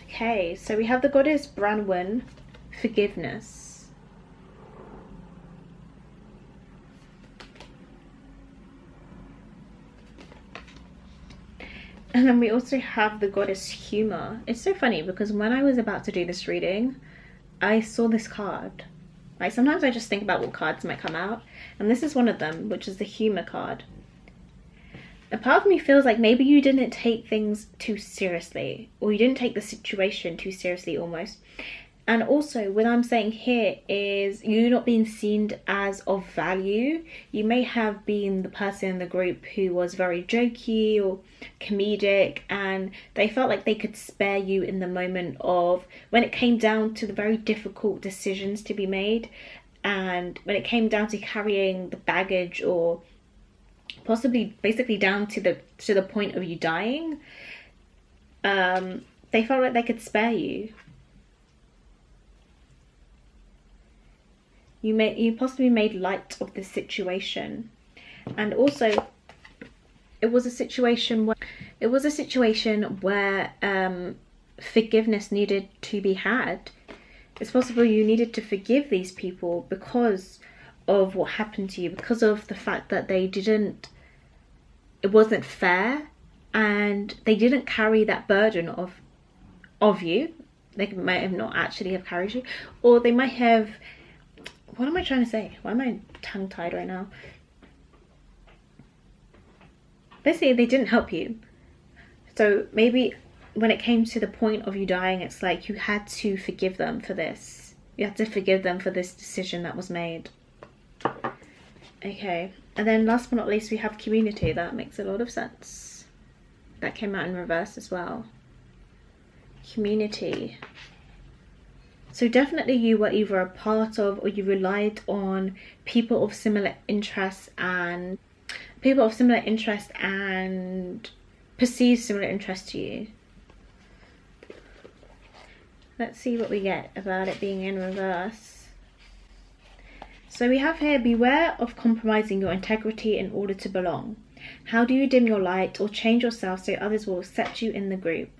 Okay, so we have the Goddess Branwen, forgiveness. And then we also have the Goddess Humor. It's so funny because when I was about to do this reading, I saw this card. Like sometimes I just think about what cards might come out, and this is one of them, which is the Humor card. A part of me feels like maybe you didn't take things too seriously, or you didn't take the situation too seriously almost. And also what I'm saying here is you not being seen as of value. You may have been the person in the group who was very jokey or comedic, and they felt like they could spare you in the moment of when it came down to the very difficult decisions to be made, and when it came down to carrying the baggage, or possibly basically down to the point of you dying. They felt like they could spare you. You possibly made light of this situation, and also it was a situation where forgiveness needed to be had. It's possible you needed to forgive these people because of what happened to you, because of the fact that it wasn't fair, and they didn't carry that burden of you. They might have not actually have carried you, or they might have. What am I trying to say? Why am I tongue-tied right now? Basically, they didn't help you. So maybe when it came to the point of you dying, it's like you had to forgive them for this. You had to forgive them for this decision that was made. Okay. And then last but not least, we have community. That makes a lot of sense. That came out in reverse as well. Community. So definitely you were either a part of, or you relied on people of similar interests and perceived similar interests to you. Let's see what we get about it being in reverse. So we have here, beware of compromising your integrity in order to belong. How do you dim your light or change yourself so others will accept you in the group?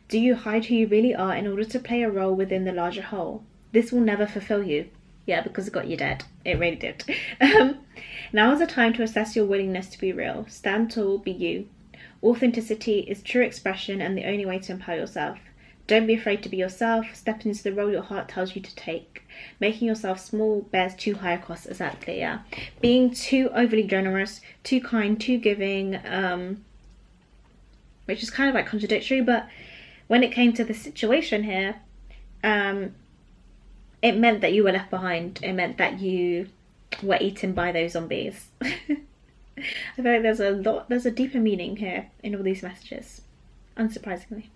Do you hide who you really are in order to play a role within the larger whole? This will never fulfill you. Yeah, because it got you dead. It really did. Now is the time to assess your willingness to be real. Stand tall, be you. Authenticity is true expression and the only way to empower yourself. Don't be afraid to be yourself. Step into the role your heart tells you to take. Making yourself small bears too high a cost. Exactly, yeah. Being too overly generous, too kind, too giving, which is kind of like contradictory, but when it came to the situation here, it meant that you were left behind. It meant that you were eaten by those zombies. I feel like there's a deeper meaning here in all these messages, unsurprisingly,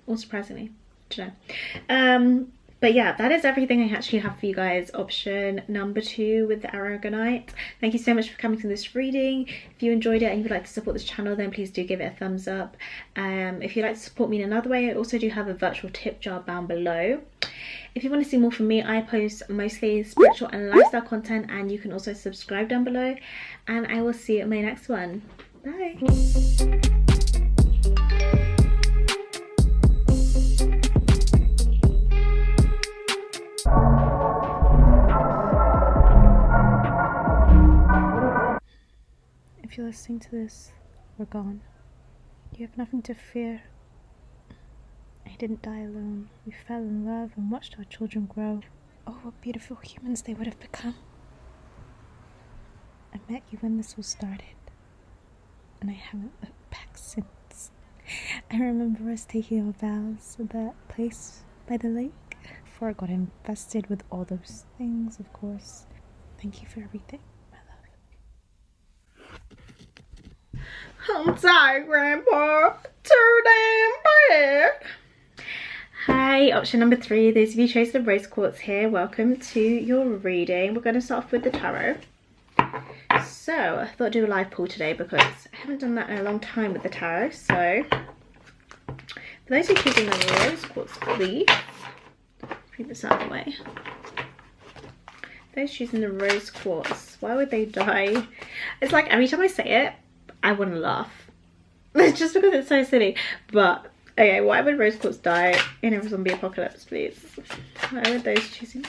or surprisingly, I don't know. But yeah, that is everything I actually have for you guys. Option number 2 with the Aragonite. Thank you so much for coming to this reading. If you enjoyed it and you would like to support this channel, then please do give it a thumbs up. If you'd like to support me in another way, I also do have a virtual tip jar down below. If you want to see more from me, I post mostly spiritual and lifestyle content, and you can also subscribe down below. And I will see you in my next one. Bye. If you're listening to this, we're gone. You have nothing to fear. I didn't die alone. We fell in love and watched our children grow. Oh, what beautiful humans they would have become. I met you when this all started, and I haven't looked back since. I remember us taking our vows at that place by the lake, before I got infested with all those things, of course. Thank you for everything, my love. I'm sorry, Grandpa. Too damn bad. Hi, option number 3. Those of you who chose the rose quartz here, welcome to your reading. We're going to start off with the tarot. So, I thought I'd do a live pull today because I haven't done that in a long time with the tarot. So, for those who are choosing the rose quartz, please keep this out of the way. Those choosing the rose quartz, why would they die? It's like every time I say it, I want to laugh. Just because it's so silly. But okay, why would rose quartz die in a zombie apocalypse, please? Why would those choosing...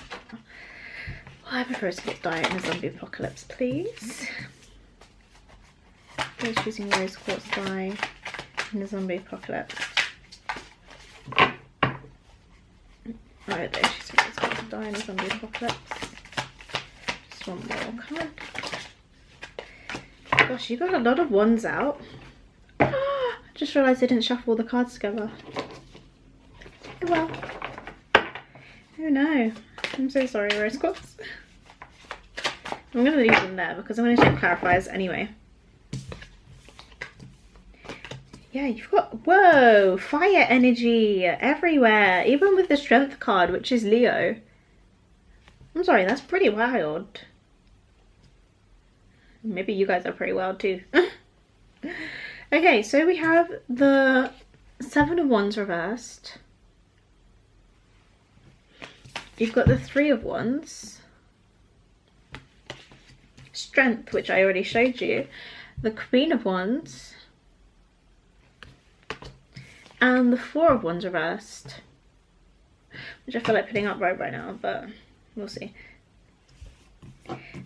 Why would rose quartz die in a zombie apocalypse, please? Those choosing rose quartz die in a zombie apocalypse. Why would those choosing rose quartz die in a zombie apocalypse? Just one more, come on. Gosh, you got a lot of ones out. Just realised I didn't shuffle all the cards together. Oh well. Oh no. I'm so sorry, rose quartz. I'm going to leave them there because I'm going to check clarifiers anyway. Yeah, you've got... Whoa! Fire energy everywhere. Even with the strength card, which is Leo. I'm sorry, that's pretty wild. Maybe you guys are pretty wild too. Okay, so we have the 7 of Wands reversed. You've got the 3 of Wands. Strength, which I already showed you. The Queen of Wands. And the 4 of Wands reversed. Which I feel like putting up right now, but we'll see.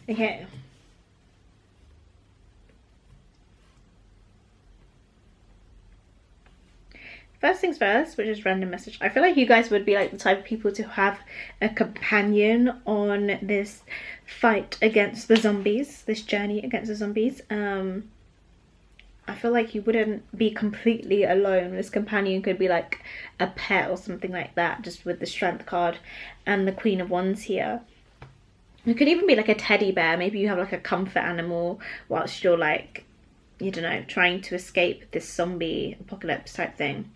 Okay. First things first, which is random message. I feel like you guys would be like the type of people to have a companion on this fight against the zombies, this journey against the zombies. I feel like you wouldn't be completely alone. This companion could be like a pet or something like that, just with the strength card and the Queen of Wands here. It could even be like a teddy bear. Maybe you have like a comfort animal whilst you're like, you don't know, trying to escape this zombie apocalypse type thing.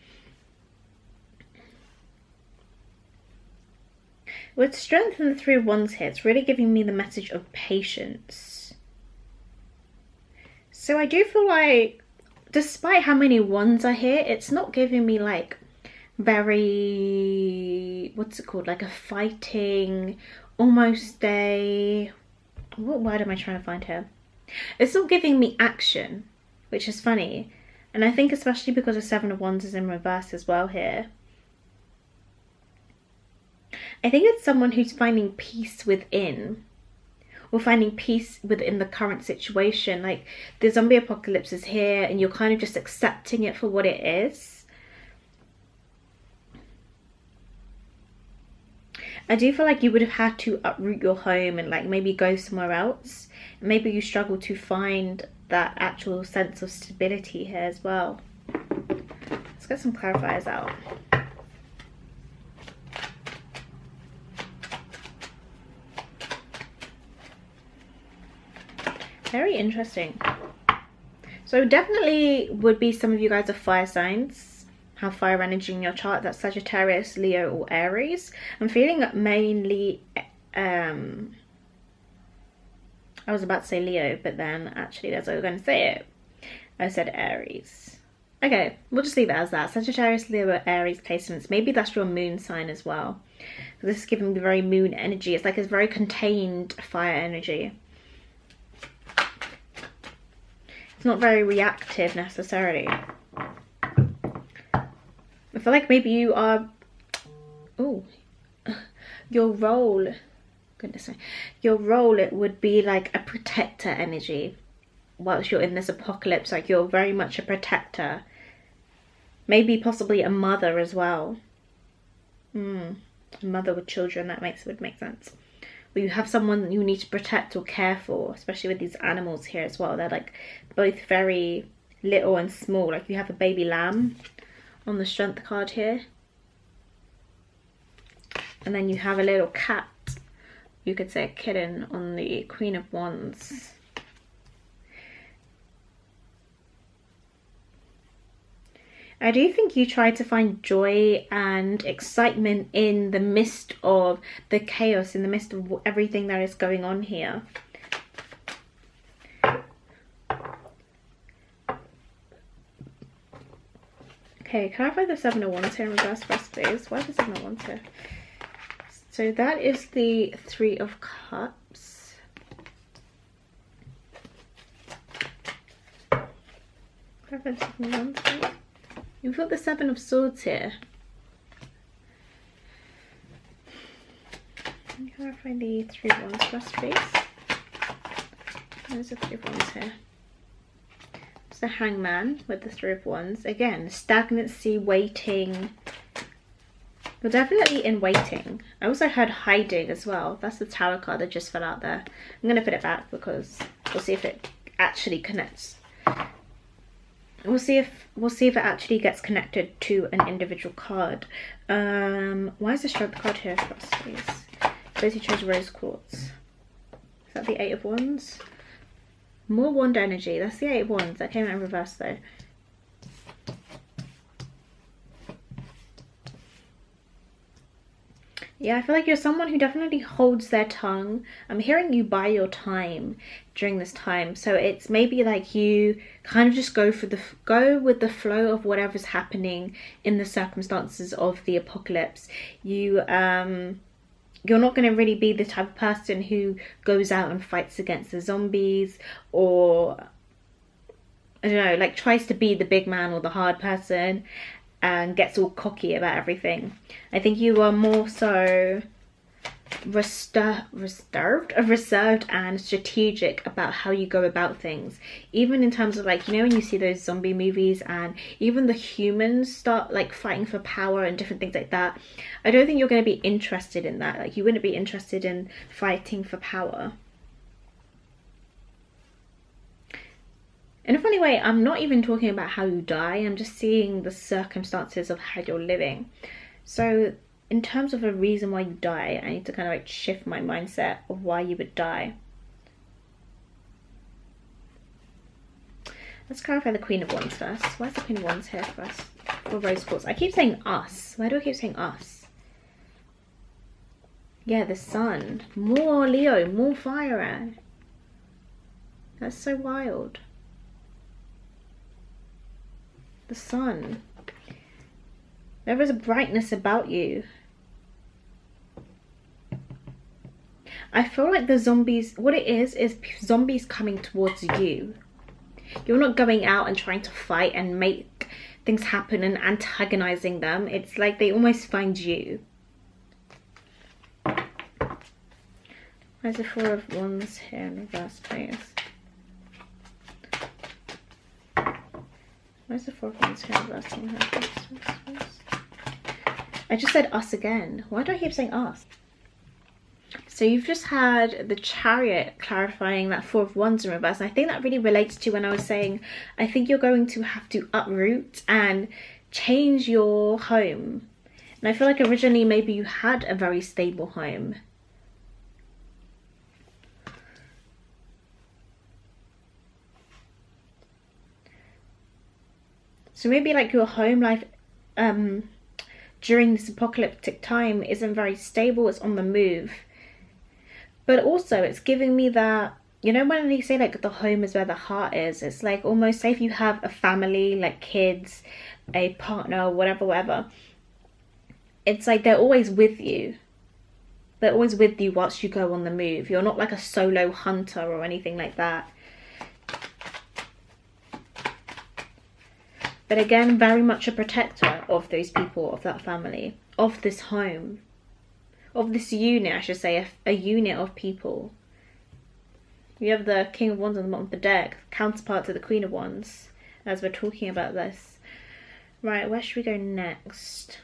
With strength and the 3 of Wands here, it's really giving me the message of patience. So I do feel like, despite how many wands are here, it's not giving me like very, what's it called, like a fighting, almost a, what word am I trying to find here? It's not giving me action, which is funny. And I think especially because the 7 of Wands is in reverse as well here. I think it's someone who's finding peace within, or finding peace within the current situation. Like the zombie apocalypse is here and you're kind of just accepting it for what it is. I do feel like you would have had to uproot your home and like maybe go somewhere else. Maybe you struggle to find that actual sense of stability here as well. Let's get some clarifiers out. Very interesting. So definitely would be some of you guys are fire signs, have fire energy in your chart. That's Sagittarius, Leo, or Aries. I'm feeling mainly, I was about to say Leo, but then actually that's what I was going to say it. I said Aries. Okay, we'll just leave it as that. Sagittarius, Leo, or Aries placements. Maybe that's your moon sign as well. This is giving me very moon energy. It's like it's very contained fire energy. It's not very reactive necessarily. I feel like maybe you are, oh, your role, goodness me, your role, it would be like a protector energy whilst you're in this apocalypse. Like you're very much a protector, maybe possibly a mother as well. A mother with children, that would make sense. Or you have someone you need to protect or care for, especially with these animals here as well. They're like both very little and small. Like you have a baby lamb on the strength card here, and then you have a little cat, you could say a kitten, on the Queen of Wands. I do think you try to find joy and excitement in the midst of the chaos, in the midst of everything that is going on here. Okay, clarify the Seven of Wands here in reverse first, please. Why is the Seven of Wands here? So that is the Three of Cups. Clarify the Seven of Wands, please. You've got the Seven of Swords here. Clarify the Three of Wands first, please. There's the Three of Wands here. It's the Hangman with the Three of Wands. Again, stagnancy, waiting. You're definitely in waiting. I also heard hiding as well. That's the Tower card that just fell out there. I'm going to put it back because we'll see if it actually connects. We'll see if it actually gets connected to an individual card. Why is the Strength card here for us, please? Those who chose Rose Quartz. Is that the Eight of Wands? More wand energy. That's the Eight of Wands. That came out in reverse though. Yeah, I feel like you're someone who definitely holds their tongue. I'm hearing you buy your time during this time. So it's maybe like you kind of just go with the flow of whatever's happening in the circumstances of the apocalypse. You're not going to really be the type of person who goes out and fights against the zombies, or I don't know, like tries to be the big man or the hard person and gets all cocky about everything. I think you are more so reserved and strategic about how you go about things, even in terms of, like, you know, when you see those zombie movies and even the humans start like fighting for power and different things like that. I don't think you're going to be interested in that. Like, you wouldn't be interested in fighting for power. In a funny way, I'm not even talking about how you die. I'm just seeing the circumstances of how you're living. So in terms of a reason why you die, I need to kind of like shift my mindset of why you would die. Let's clarify the Queen of Wands first. Why is the Queen of Wands here for us? For Rose Quartz. I keep saying us. Why do I keep saying us? Yeah, the Sun. More Leo, more fire. That's so wild. The Sun. There is a brightness about you. I feel like the zombies, what it is zombies coming towards you. You're not going out and trying to fight and make things happen and antagonizing them. It's like they almost find you. Where's the Four of Wands here in reverse, please? Where's the Four of Wands here in reverse? I just said us again. Why do I keep saying us? So you've just had the Chariot clarifying that Four of Wands in reverse. And I think that really relates to when I was saying, I think you're going to have to uproot and change your home. And I feel like originally maybe you had a very stable home. So maybe like your home life during this apocalyptic time isn't very stable, it's on the move. But also it's giving me that, you know, when they say like the home is where the heart is, it's like almost say if you have a family, like kids, a partner, whatever, it's like they're always with you. They're always with you whilst you go on the move. You're not like a solo hunter or anything like that. But again, very much a protector of those people, of that family, of this home, of this unit, I should say, a unit of people. You have the King of Wands on the bottom of the deck, counterpart to the Queen of Wands, as we're talking about this. Right, where should we go next?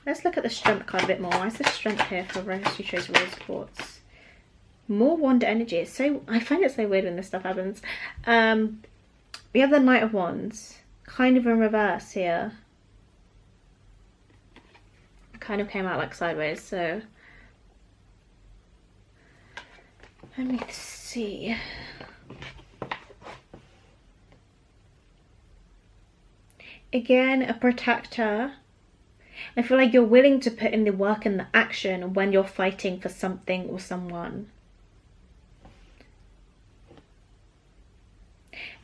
Let's look at the Strength card a bit more. Why is the Strength here for Rose who chose Rose Quartz? More Wand energy. It's so, I find it so weird when this stuff happens. We have the Knight of Wands. Kind of in reverse here. It kind of came out like sideways, so let me see. Again, a protector. I feel like you're willing to put in the work and the action when you're fighting for something or someone.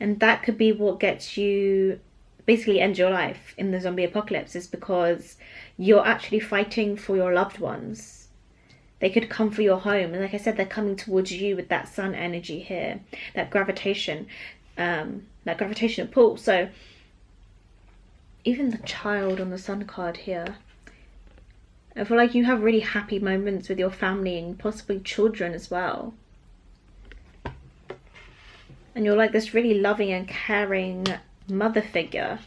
And that could be what gets you basically end your life in the zombie apocalypse, is because you're actually fighting for your loved ones. They could come for your home, and like I said, they're coming towards you with that sun energy here, that gravitation, that gravitational pull. So even the Child on the Sun card here, I feel like you have really happy moments with your family and possibly children as well. And you're like this really loving and caring mother figure.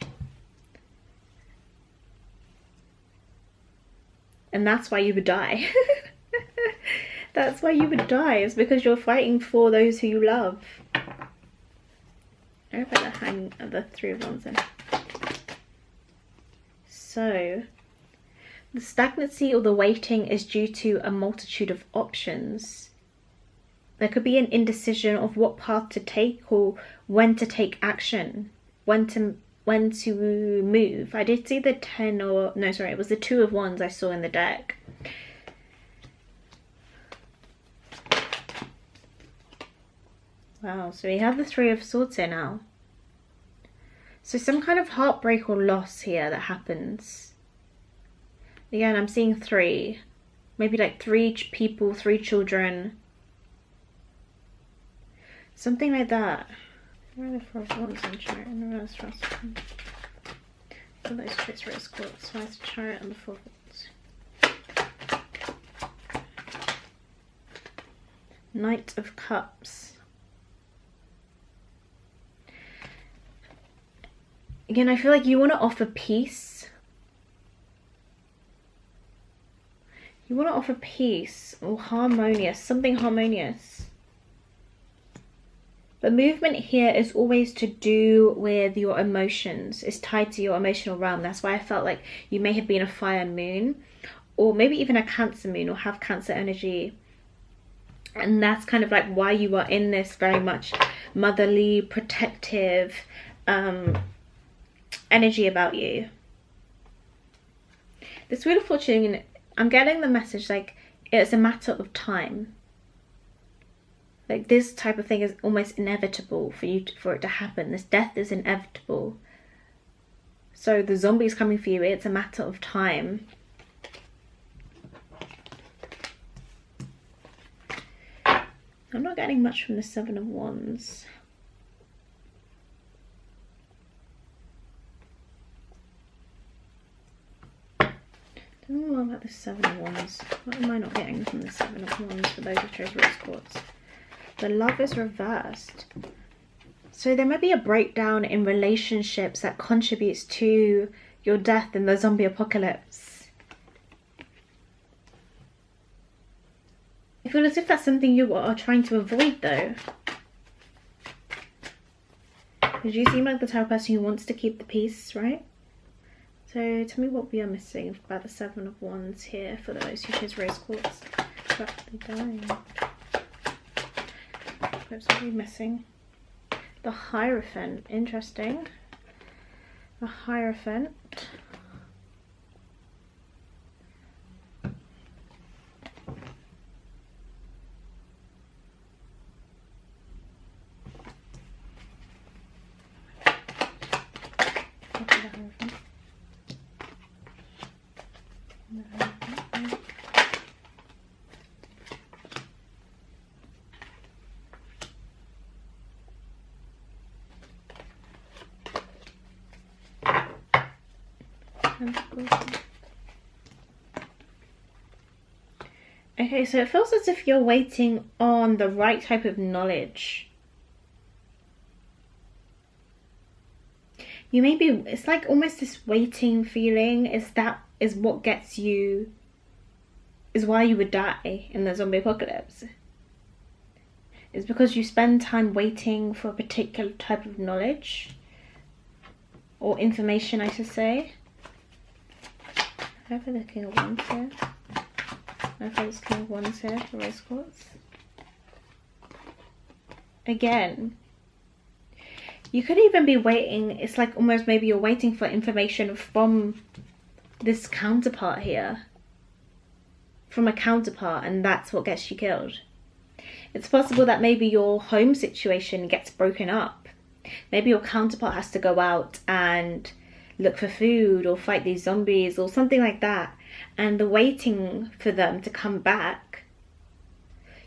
And that's why you would die. That's why you would die, is because you're fighting for those who you love. I better hang the Three of Wands in. So, the stagnancy or the waiting is due to a multitude of options. There could be an indecision of what path to take or when to take action, when to move. I did see the 10 or no, sorry, it was the Two of Wands I saw in the deck. Wow, so we have the Three of Swords here now. So some kind of heartbreak or loss here that happens. Again, I'm seeing three. Maybe like 3 people, 3 children. Something like that. Where are the Four of Wands and Chariot in reverse for us? For those traits, Rose Quartz. Why is the Chariot and the Four of Wands? Knight of Cups. Again, I feel like you want to offer peace. You want to offer peace or harmonious, something harmonious. The movement here is always to do with your emotions. It's tied to your emotional realm. That's why I felt like you may have been a fire moon, or maybe even a Cancer moon, or have Cancer energy. And that's kind of like why you are in this very much motherly, protective energy about you. This Wheel of Fortune, I'm getting the message like it's a matter of time. Like this type of thing is almost inevitable for it to happen. This death is inevitable. So the zombie's coming for you. It's a matter of time. I'm not getting much from the Seven of Wands. I don't know about the Seven of Wands. What am I not getting from the Seven of Wands for those who chose Rose Quartz? The Love is reversed. So there may be a breakdown in relationships that contributes to your death in the zombie apocalypse. I feel as if that's something you are trying to avoid though. Because you seem like the type of person who wants to keep the peace, right? So tell me what we are missing about the 7 of Wands here for those who chose rose quartz. Rapidly dying. What are we missing? The Hierophant, interesting. The Hierophant. Okay, so it feels as if you're waiting on the right type of knowledge. You may be, it's like almost this waiting feeling. Is what gets you, is why you would die in the zombie apocalypse. It's because you spend time waiting for a particular type of knowledge. Or information, I should say. I have the King of Wands here. I thought it was King of Wands here for rose quartz. Again, you could even be waiting, it's like almost maybe you're waiting for information from this counterpart here. From a counterpart, and that's what gets you killed. It's possible that maybe your home situation gets broken up. Maybe your counterpart has to go out and look for food or fight these zombies or something like that. And the waiting for them to come back,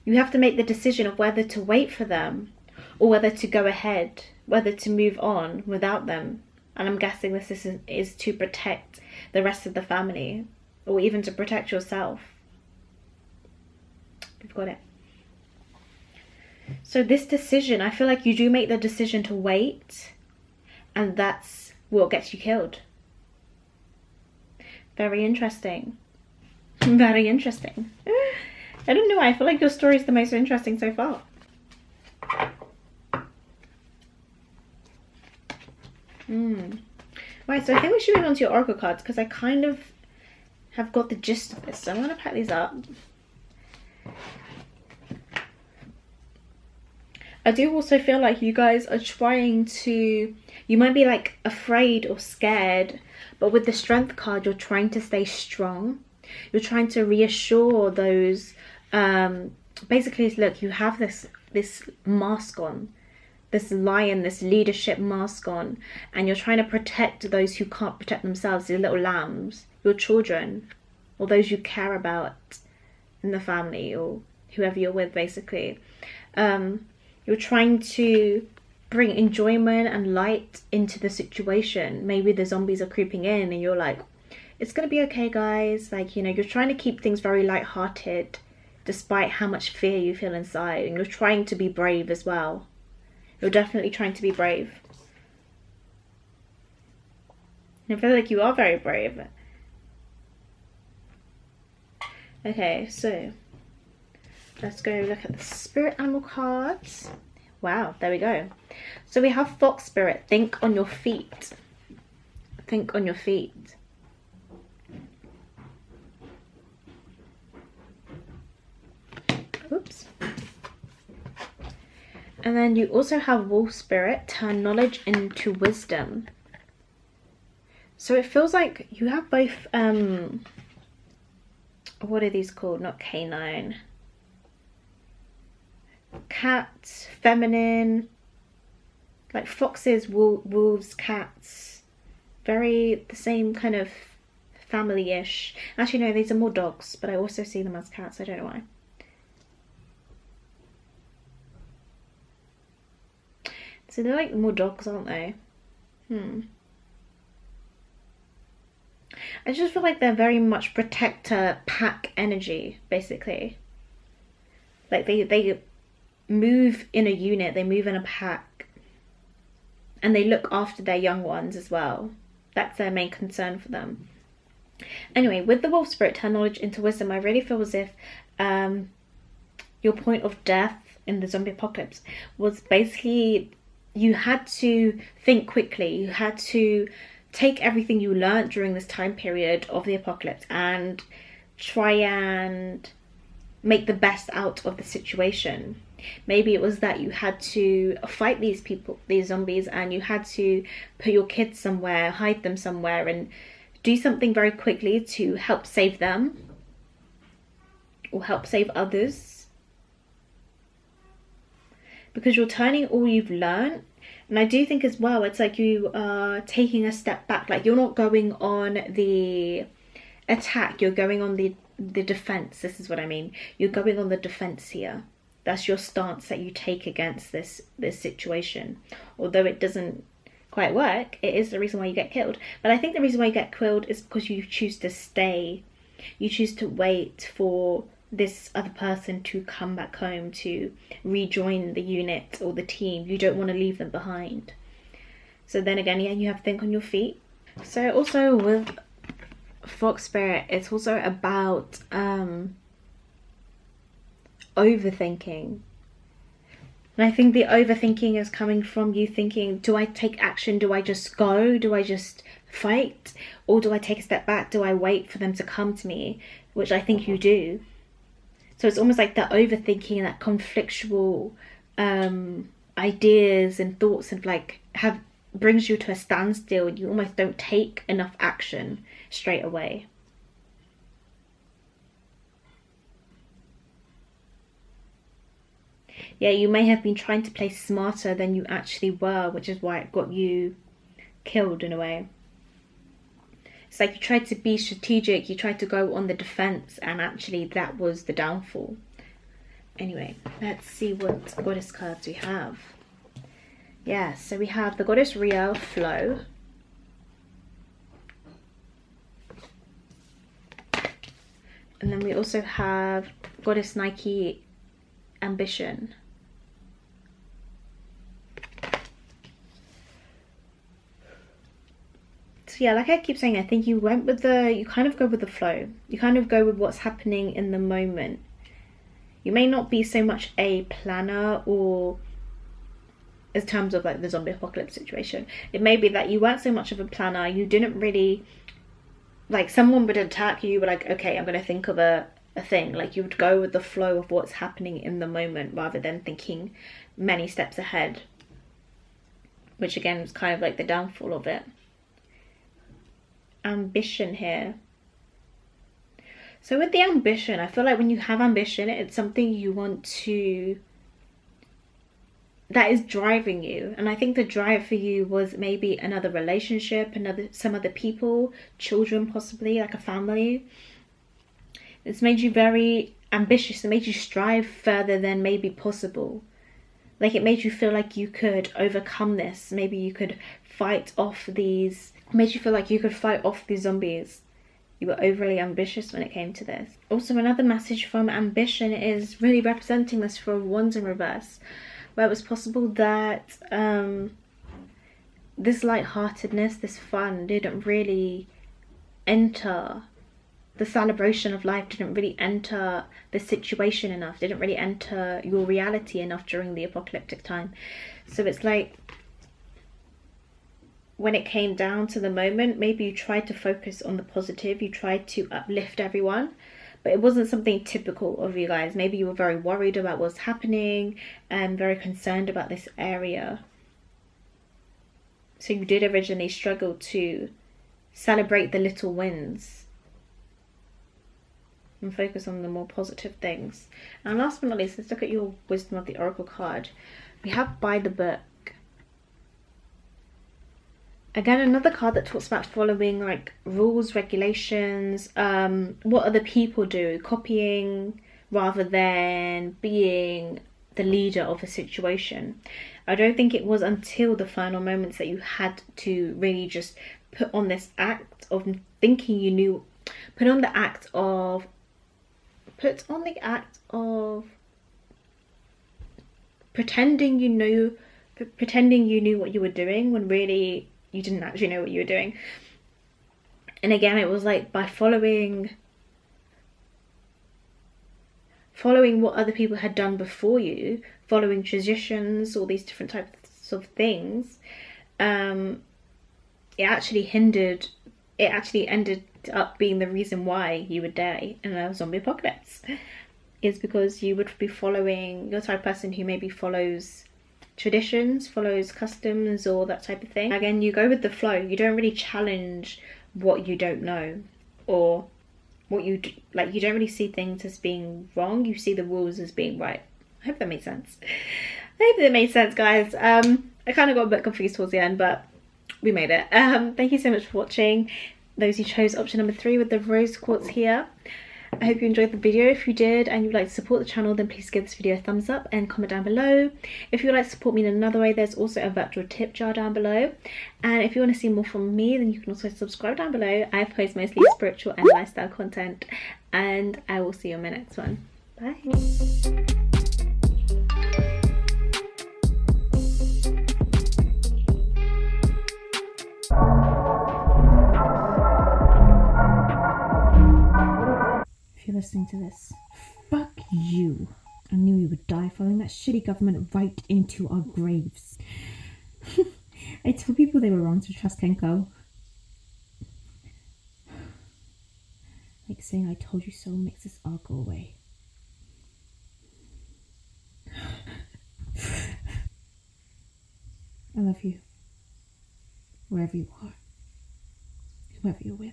you have to make the decision of whether to wait for them or whether to go ahead, whether to move on without them. And I'm guessing this is to protect the rest of the family or even to protect yourself. You've got it. So this decision, I feel like you do make the decision to wait, and that's what gets you killed. Very interesting. Very interesting. I don't know why, I feel like your story is the most interesting so far. Right, so I think we should move on to your oracle cards because I kind of have got the gist of this. So I'm going to pack these up. I do also feel like you guys are trying to, you might be like afraid or scared, but with the Strength card, you're trying to stay strong. You're trying to reassure those, basically, look, you have this mask on, this lion, this leadership mask on, and you're trying to protect those who can't protect themselves, these little lambs, your children, or those you care about in the family, or whoever you're with, basically. You're trying to bring enjoyment and light into the situation. Maybe the zombies are creeping in and you're like, it's going to be okay, guys. Like, you know, you're trying to keep things very lighthearted despite how much fear you feel inside. And you're trying to be brave as well. You're definitely trying to be brave. And I feel like you are very brave. Okay, so let's go look at the spirit animal cards. Wow, there we go. So we have Fox Spirit. Think on your feet. Think on your feet. Oops. And then you also have Wolf Spirit. Turn knowledge into wisdom. So it feels like you have both, what are these called? Not canine. Cats, feminine, like foxes, wolves, cats, very the same kind of family-ish. Actually no, these are more dogs, but I also see them as cats. I don't know why. So they're like more dogs, aren't they? I just feel like they're very much protector pack energy, basically. Like they move in a unit, they move in a pack, and they look after their young ones as well. That's their main concern for them. Anyway, with the Wolf Spirit, turn knowledge into wisdom, I really feel as if your point of death in the zombie apocalypse was basically you had to think quickly. You had to take everything you learned during this time period of the apocalypse and try and make the best out of the situation. Maybe it was that you had to fight these people, these zombies, and you had to put your kids somewhere, hide them somewhere, and do something very quickly to help save them or help save others. Because you're turning all you've learned. And I do think as well, it's like you are taking a step back. Like, you're not going on the attack, you're going on the defense. This is what I mean. You're going on the defense here. That's your stance that you take against this situation. Although it doesn't quite work, it is the reason why you get killed. But I think the reason why you get killed is because you choose to stay. You choose to wait for this other person to come back home, to rejoin the unit or the team. You don't want to leave them behind. So then again, yeah, you have to think on your feet. So also with Fox Spirit, it's also about overthinking. And I think the overthinking is coming from you thinking, do I take action? Do I just go? Do I just fight? Or do I take a step back? Do I wait for them to come to me? Which I think you do. So it's almost like that overthinking and that conflictual ideas and thoughts and like brings you to a standstill, and you almost don't take enough action straight away. Yeah, you may have been trying to play smarter than you actually were, which is why it got you killed in a way. It's like you tried to be strategic, you tried to go on the defense, and actually that was the downfall. Anyway, let's see what goddess cards we have. Yeah, so we have the goddess Rio, Flow. And then we also have goddess Nike, Ambition. So yeah, like I keep saying, I think you kind of go with the flow. You kind of go with what's happening in the moment. You may not be so much a planner, or in terms of like the zombie apocalypse situation, it may be that you weren't so much of a planner. You didn't really, like, someone would attack you, but like, okay, I'm gonna think of a thing. Like, you would go with the flow of what's happening in the moment rather than thinking many steps ahead, which again is kind of like the downfall of it. Ambition here. So with the ambition, I feel like when you have ambition, it's something you want to, that is driving you. And I think the drive for you was maybe another relationship, some other people, children possibly, like a family. It's made you very ambitious. It made you strive further than maybe possible. Like, it made you feel like you could overcome this. Maybe you could fight off these, made you feel like you could fight off these zombies. You were overly ambitious when it came to this. Also, another message from ambition is really representing this for Wands in reverse, where it was possible that this lightheartedness, this fun, didn't really enter the celebration of life, didn't really enter the situation enough, didn't really enter your reality enough during the apocalyptic time. So it's like, when it came down to the moment, maybe you tried to focus on the positive, you tried to uplift everyone, but it wasn't something typical of you guys. Maybe you were very worried about what's happening and very concerned about this area. So you did originally struggle to celebrate the little wins and focus on the more positive things. And last but not least, let's look at your Wisdom of the Oracle card. We have By the Book. Again, another card that talks about following like rules, regulations, what other people do, copying rather than being the leader of a situation. I don't think it was until the final moments that you had to really just put on this act of thinking you knew, put on the act of pretending you knew what you were doing when really you didn't actually know what you were doing. And again, it was like by following following what other people had done before you, following traditions, all these different types of things, it actually ended up being the reason why you would die in a zombie apocalypse, is because you would be following, you're the type of person who maybe follows traditions, follows customs, or that type of thing. Again, you go with the flow. You don't really challenge what you don't know, or what you do. Like, you don't really see things as being wrong, you see the rules as being right. I hope that made sense. I hope that made sense, guys. I kind of got a bit confused towards the end, but we made it. Thank you so much for watching. Those who chose option number 3 with the rose quartz here, I hope you enjoyed the video. If you did and you'd like to support the channel, then please give this video a thumbs up and comment down below. If you'd like to support me in another way, there's also a virtual tip jar down below. And if you want to see more from me, then you can also subscribe down below. I post mostly spiritual and lifestyle content, and I will see you in my next one. Bye. Listening to this, fuck you. I knew you would die following that shitty government right into our graves. I told people they were wrong to trust Kenko. Like saying I told you so makes this all go away. I love you. Wherever you are. Whoever you're with.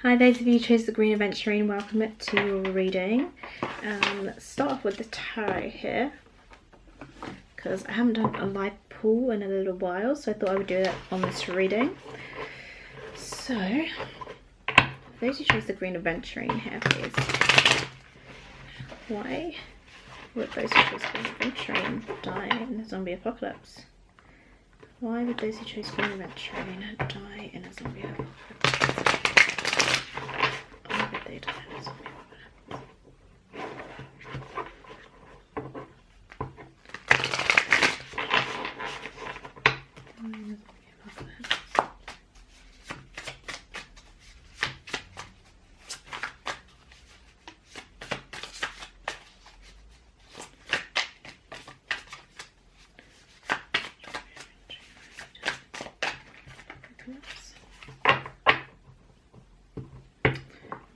Hi, those of you who chose the green Aventurine, welcome to your reading. Let's start off with the tarot here, because I haven't done a live pull in a little while, so I thought I would do that on this reading. So, those who chose the green Aventurine here, please. Why would those who chose green Aventurine die in a zombie apocalypse? Why would those who chose green Aventurine die in a zombie apocalypse? They die in a zombie apocalypse.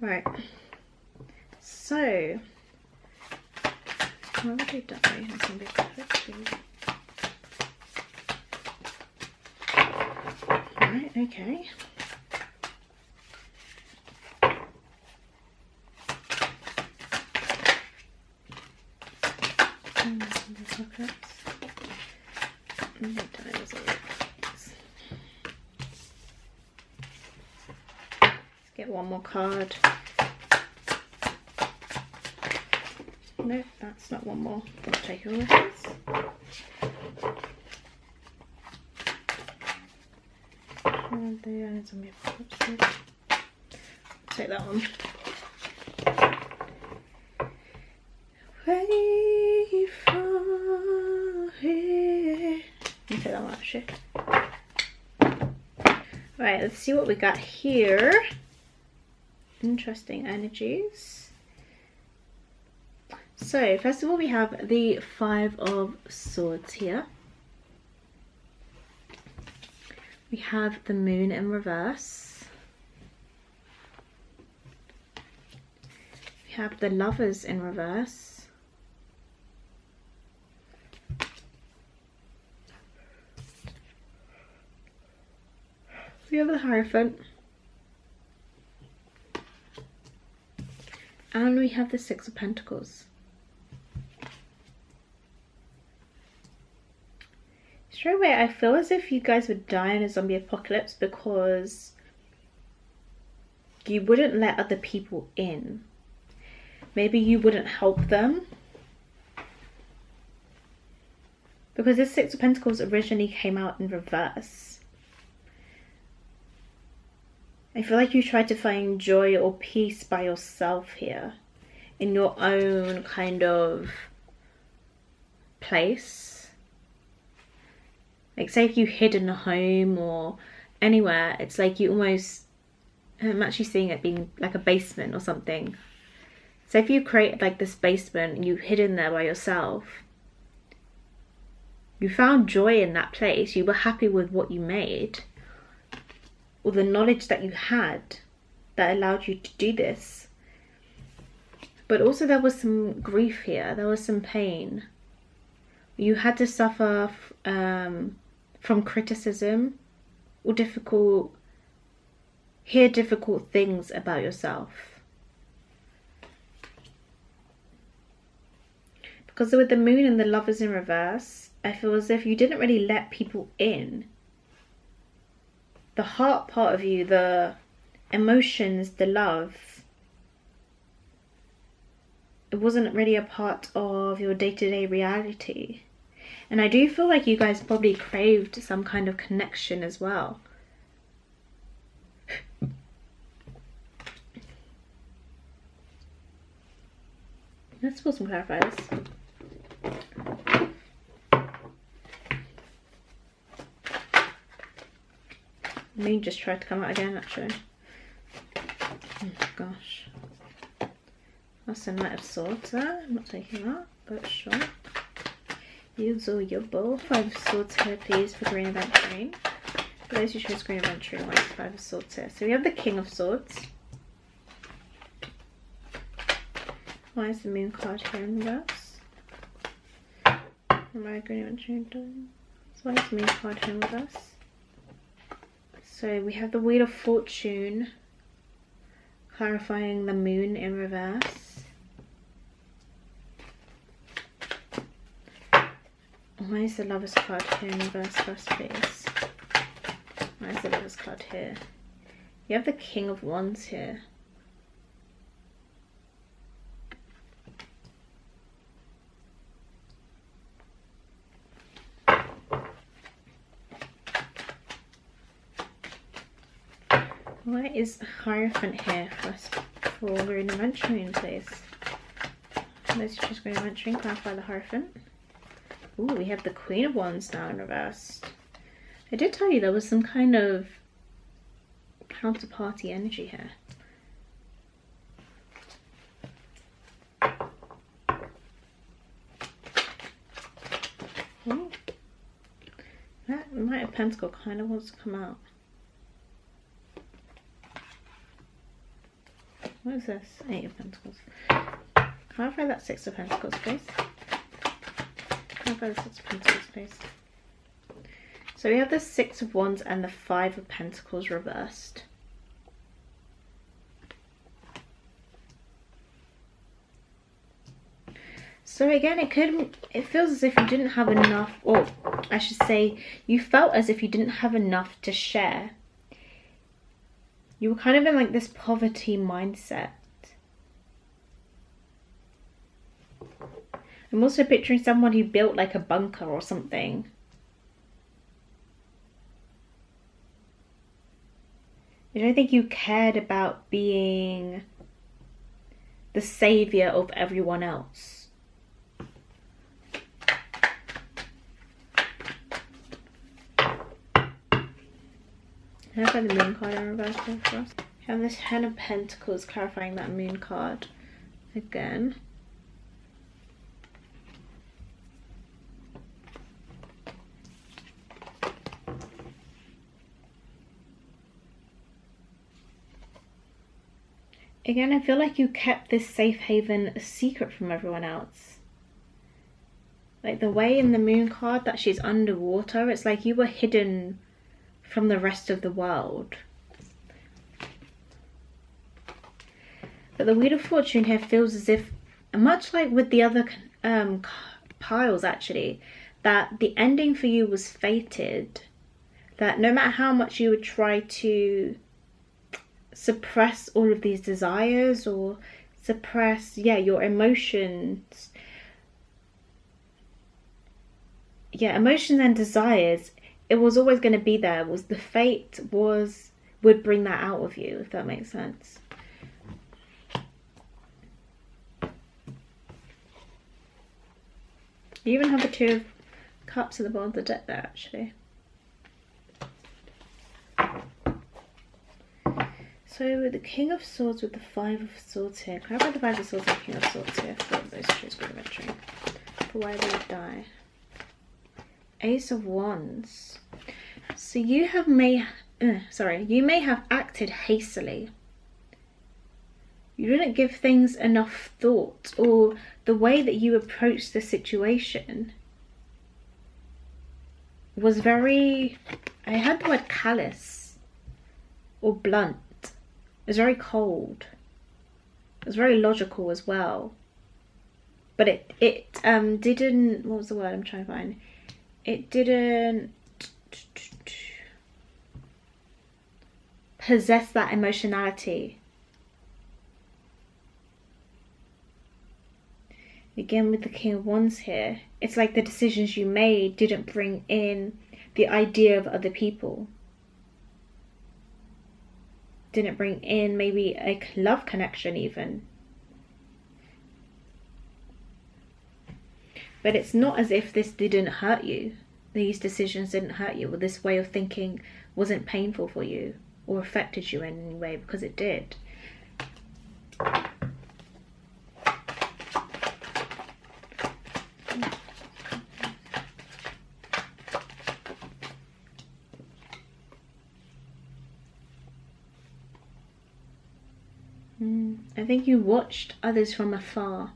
Right, so why would they die in a zombie apocalypse? Right, okay. Zombie apocalypse. They die in a zombie apocalypse. Let's get one more card. No, that's not one more. I'll take all of this. And the zombie apocalypse. Take that one. Way from here. I'll take that one actually. Right, let's see what we got here. Interesting energies. So, first of all, we have the 5 of Swords here. We have the Moon in reverse. We have the Lovers in reverse. We have the Hierophant. And we have the 6 of Pentacles. Straight away, I feel as if you guys would die in a zombie apocalypse because you wouldn't let other people in. Maybe you wouldn't help them. Because this 6 of Pentacles originally came out in reverse. I feel like you tried to find joy or peace by yourself here. In your own kind of place. Like, say if you hid in a home or anywhere, it's like you almost, I'm actually seeing it being like a basement or something. So if you created like this basement and you hid in there by yourself, you found joy in that place, you were happy with what you made, or the knowledge that you had that allowed you to do this. But also there was some grief here, there was some pain. You had to suffer from criticism or hear difficult things about yourself. Because with the moon and the lovers in reverse, I feel as if you didn't really let people in. The heart part of you, the emotions, the love, it wasn't really a part of your day-to-day reality. And I do feel like you guys probably craved some kind of connection as well. Let's pull some clarifiers. Moon just tried to come out again, actually. Oh gosh. That's a Knight of Swords there. I'm not taking that, but sure. Use all your bow. 5 of Swords here, please, for Green Aventurine. For those who chose Green Aventurine, why is 5 of Swords here? So we have the King of Swords. Why is the Moon card here in reverse? Am I Green Aventurine done? So why is the Moon card here in reverse? So we have the Wheel of Fortune, clarifying the Moon in reverse. Why is the Lover's card here in reverse first, please? Why is the Lover's card here? You have the King of Wands here. Why is Hierophant here for us for Green Aventurine, please? Let's just Green Aventurine, clarify the Hierophant. Ooh, we have the Queen of Wands now in reverse. I did tell you there was some kind of counterparty energy here. Ooh. That Knight of Pentacles kind of wants to come out. What is this? 8 of Pentacles. Clarify that 6 of Pentacles, please. Clarify the 6 of Pentacles, please. So we have the 6 of Wands and the 5 of Pentacles reversed. So again, it feels as if you didn't have enough, or I should say, you felt as if you didn't have enough to share. You were kind of in like this poverty mindset. I'm also picturing someone who built like a bunker or something. I don't think you cared about being the savior of everyone else. I have the Moon card in reverse for us. We have this 10 of Pentacles clarifying that Moon card again. Again, I feel like you kept this safe haven a secret from everyone else. Like the way in the Moon card that she's underwater, it's like you were hidden from the rest of the world. But the Wheel of Fortune here feels as if, much like with the other piles actually, that the ending for you was fated. That no matter how much you would try to suppress all of these desires or suppress, your emotions. Emotions and desires, it was always going to be there. Was the fate would bring that out of you, if that makes sense. You even have the 2 of Cups at the bottom of the deck there, actually. So So the King of Swords with the Five of Swords here. Can I find the Five of Swords and the King of Swords here for those choose good adventuring? For why they would die. Ace of Wands. So you may have acted hastily. You didn't give things enough thought, or the way that you approached the situation was very, I heard the word callous or blunt. It was very cold. It was very logical as well. But it didn't, what was the word I'm trying to find? It didn't possess that emotionality. Again with the King of Wands here, it's like the decisions you made didn't bring in the idea of other people. Didn't bring in maybe a love connection even. But it's not as if this didn't hurt you. These decisions didn't hurt you, or this way of thinking wasn't painful for you or affected you in any way, because it did. I think you watched others from afar.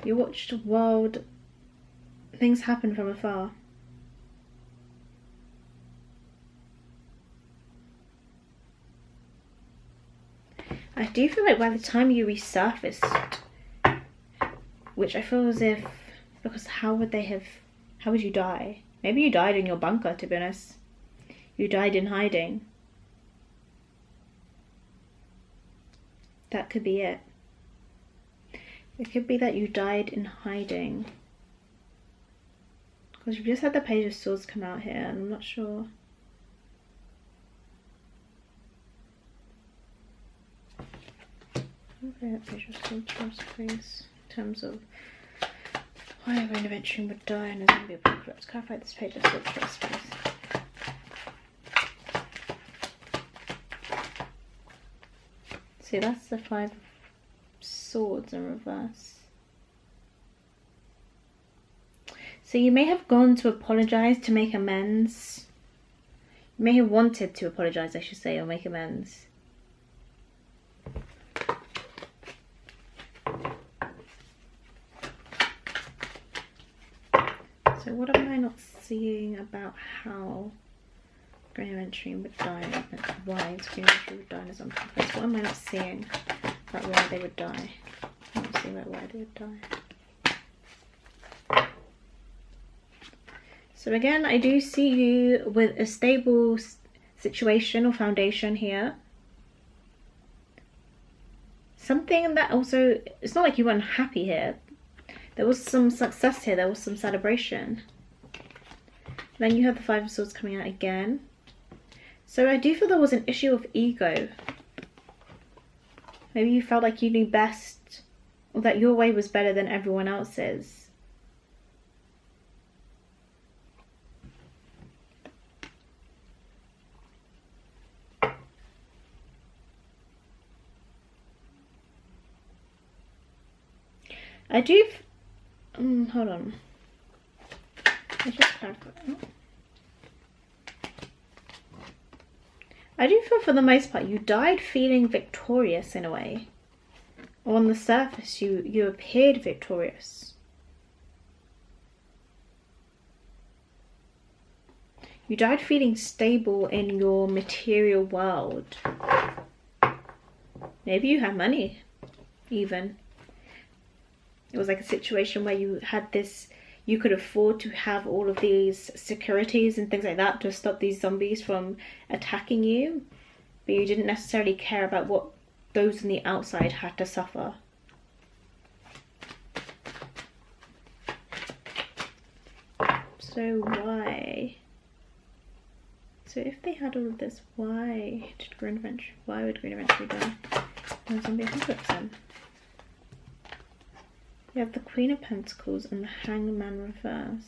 You watched wild things happen from afar. I do feel like by the time you resurfaced, which I feel as if, because how would you die? Maybe you died in your bunker, to be honest. You died in hiding. That could be it. It could be that you died in hiding. Because you've just had the Page of Swords come out here, and I'm not sure. Okay, Page of Swords, please. In terms of why an adventuring would die in a zombie apocalypse. Can I find this Page of Swords first, please? See, that's the Five of Swords in reverse. So you may have gone to apologize to make amends. You may have wanted to apologize, I should say, or make amends. So what am I not seeing about how Green Aventurine would die, and why Green Aventurine would die in a zombie apocalypse? What am I not seeing about why they would die? I'm not seeing about why they would die. So again, I do see you with a stable situation or foundation here. Something that also, it's not like you were unhappy here. There was some success here, there was some celebration. Then you have the Five of Swords coming out again. So I do feel there was an issue of ego. Maybe you felt like you knew best, or that your way was better than everyone else's. I do, hold on. Let's just clarify. I do feel for the most part you died feeling victorious in a way. Or on the surface you appeared victorious. You died feeling stable in your material world. Maybe you had money, even. It was like a situation where you had this, you could afford to have all of these securities and things like that to stop these zombies from attacking you. But you didn't necessarily care about what those on the outside had to suffer. So why? So if they had all of this, why would Green Aventurine die in a zombie apocalypse then? You have the Queen of Pentacles and the Hangman reverse.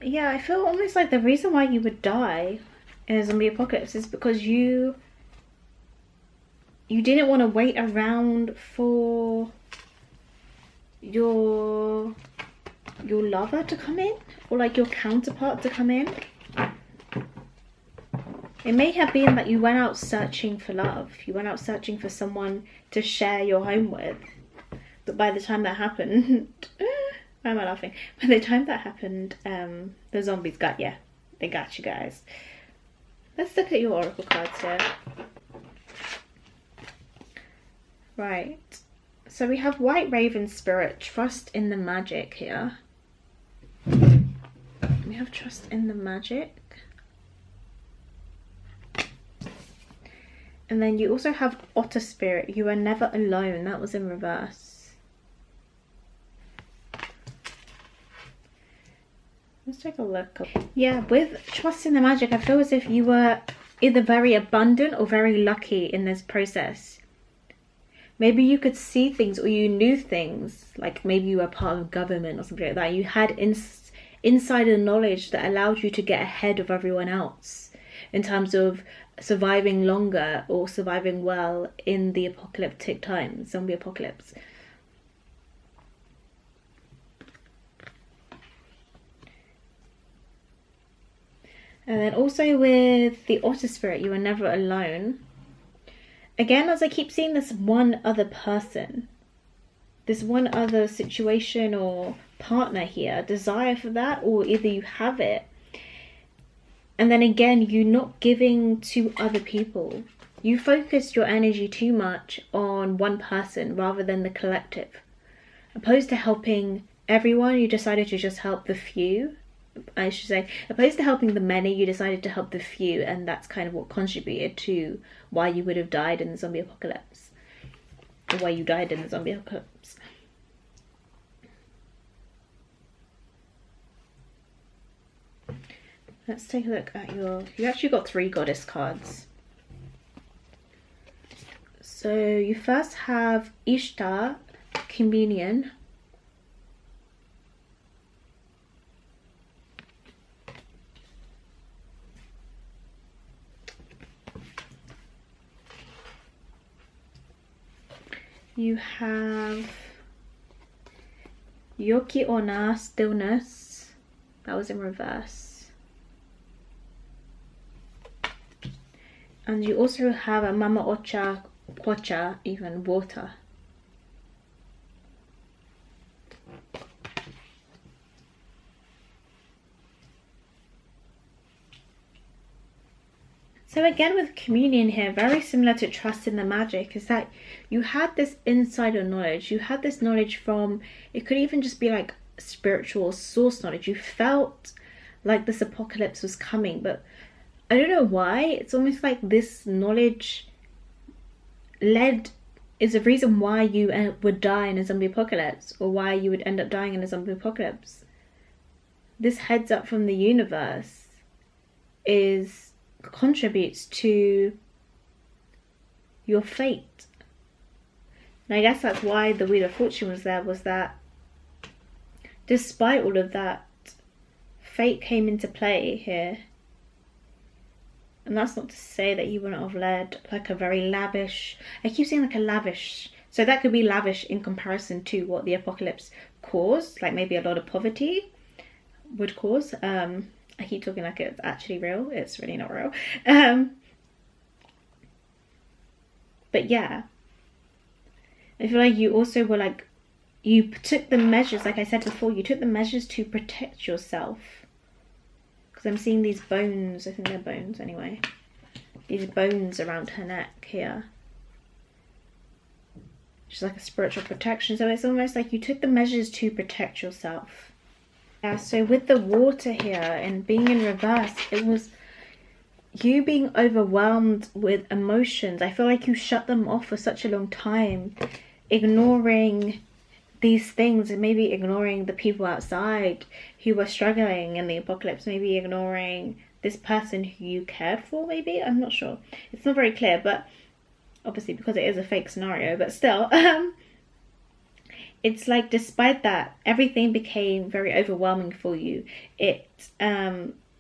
yeah, I feel almost like the reason why you would die in a zombie apocalypse is because you didn't want to wait around for your lover to come in, or like your counterpart to come in. It may have been that you went out searching for love. You went out searching for someone to share your home with. But by the time that happened, why am I laughing? By the time that happened, the zombies got you. They got you guys. Let's look at your oracle cards here. Right. So we have White Raven Spirit, trust in the magic here. We have trust in the magic. And then you also have Otter Spirit, you are never alone. That was in reverse. Let's take a look. Yeah, with trust in the magic, I feel as if you were either very abundant or very lucky in this process. Maybe you could see things, or you knew things, like maybe you were part of government or something like that. You had insider knowledge that allowed you to get ahead of everyone else in terms of surviving longer or surviving well in the apocalyptic time, zombie apocalypse. And then also with the Otter Spirit, you are never alone. Again, as I keep seeing this one other person, this one other situation or partner here, desire for that, or either you have it. And then again, you're not giving to other people. You focus your energy too much on one person rather than the collective. Opposed to helping everyone, you decided to just help the few. I should say, opposed to helping the many, you decided to help the few, and that's kind of what contributed to why you would have died in the zombie apocalypse. Or why you died in the zombie apocalypse. Let's take a look at you actually got 3 goddess cards. So you first have Ishtar, Communion. You have Yoki Ona, Stillness. That was in reverse. And you also have a Mama Ocha, Quacha, even Water. So again with Communion here, very similar to Trust in the Magic, is that you had this insider knowledge. You had this knowledge from, it could even just be like spiritual source knowledge. You felt like this apocalypse was coming, but I don't know why. It's almost like this knowledge is a reason why you would die in a zombie apocalypse, or why you would end up dying in a zombie apocalypse. This heads up from the universe contributes to your fate. And I guess that's why the Wheel of Fortune was there, was that despite all of that, fate came into play here. And that's not to say that you wouldn't have led like a very lavish, I keep saying like a lavish, so that could be lavish in comparison to what the apocalypse caused, like maybe a lot of poverty would cause. I keep talking like it's actually real. It's really not real. But yeah, I feel like you also were like, you took the measures, like I said before, you took the measures to protect yourself. Because I'm seeing these bones, I think they're bones anyway. These bones around her neck here. Which is like a spiritual protection. So it's almost like you took the measures to protect yourself. Yeah, so with the water here and being in reverse, it was you being overwhelmed with emotions. I feel like you shut them off for such a long time, ignoring these things, and maybe ignoring the people outside who were struggling in the apocalypse, maybe ignoring this person who you cared for, maybe. I'm not sure. It's not very clear, but obviously because it is a fake scenario, but still. it's like despite that, everything became very overwhelming for you.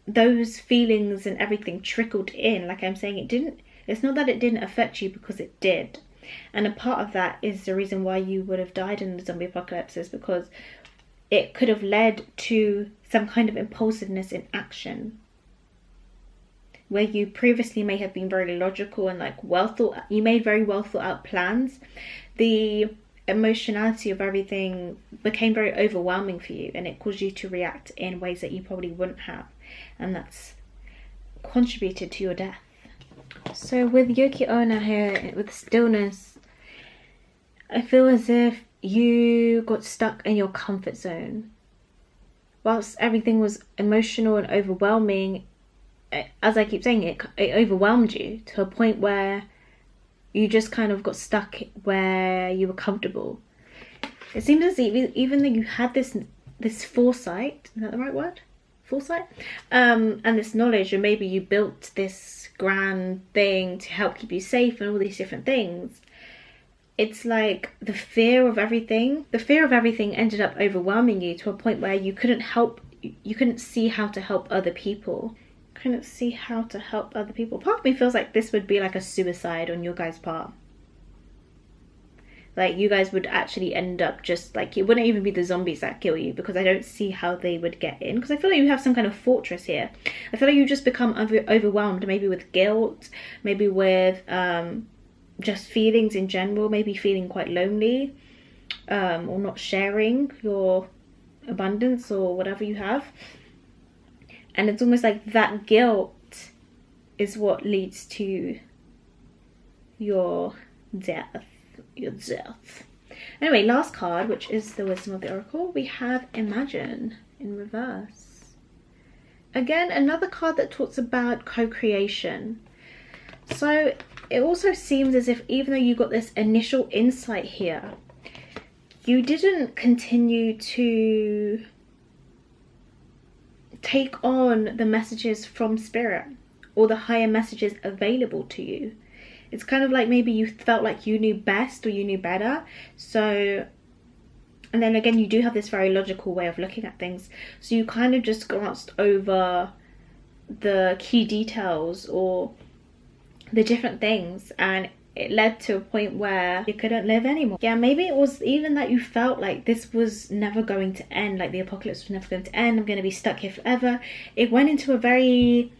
Those feelings and everything trickled in. Like I'm saying, it's not that it didn't affect you, because it did. And a part of that is the reason why you would have died in the zombie apocalypse, is because it could have led to some kind of impulsiveness in action, where you previously may have been very logical and like you made very well thought out plans. The emotionality of everything became very overwhelming for you, and it caused you to react in ways that you probably wouldn't have, and that's contributed to your death. So with Yoko Ono here, with stillness, I feel as if you got stuck in your comfort zone. Whilst everything was emotional and overwhelming, as I keep saying, it overwhelmed you to a point where you just kind of got stuck where you were comfortable. It seems as if even though you had this foresight, is that the right word? Foresight? And this knowledge, and maybe you built this grand thing to help keep you safe and all these different things. It's like the fear of everything ended up overwhelming you to a point where you couldn't see how to help other people. Part of me feels like this would be like a suicide on your guys' part. Like you guys would actually end up just like, it wouldn't even be the zombies that kill you, because I don't see how they would get in, because I feel like you have some kind of fortress here. I feel like you just become overwhelmed, maybe with guilt, maybe with just feelings in general, maybe feeling quite lonely, or not sharing your abundance or whatever you have. And it's almost like that guilt is what leads to your death. Anyway, last card, which is the Wisdom of the Oracle, we have Imagine in reverse. Again, another card that talks about co-creation. So it also seems as if even though you got this initial insight here, you didn't continue to take on the messages from spirit or the higher messages available to you. It's kind of like maybe you felt like you knew best or you knew better. So, and then again, you do have this very logical way of looking at things. So you kind of just glanced over the key details or the different things, and it led to a point where you couldn't live anymore. Yeah, maybe it was even that you felt like this was never going to end, like the apocalypse was never going to end, I'm going to be stuck here forever. It went into a very,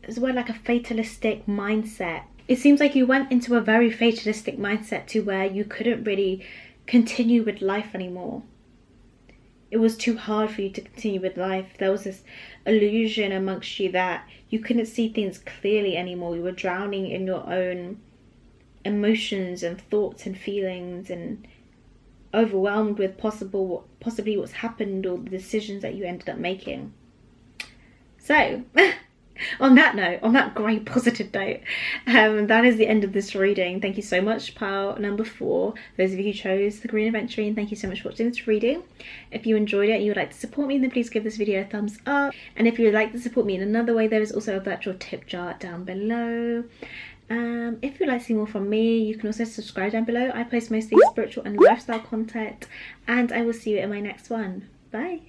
it's like a fatalistic mindset. It seems like you went into a very fatalistic mindset to where you couldn't really continue with life anymore. It was too hard for you to continue with life. There was this illusion amongst you that you couldn't see things clearly anymore. You were drowning in your own emotions and thoughts and feelings, and overwhelmed with possibly what's happened or the decisions that you ended up making. So on that note, on that great positive note, that is the end of this reading. Thank you so much, pile number 4. Those of you who chose the Green Aventurine, thank you so much for watching this reading. If you enjoyed it and you would like to support me, then please give this video a thumbs up. And if you would like to support me in another way, there is also a virtual tip jar down below. If you'd like to see more from me, you can also subscribe down below. I post mostly spiritual and lifestyle content, and I will see you in my next one. Bye.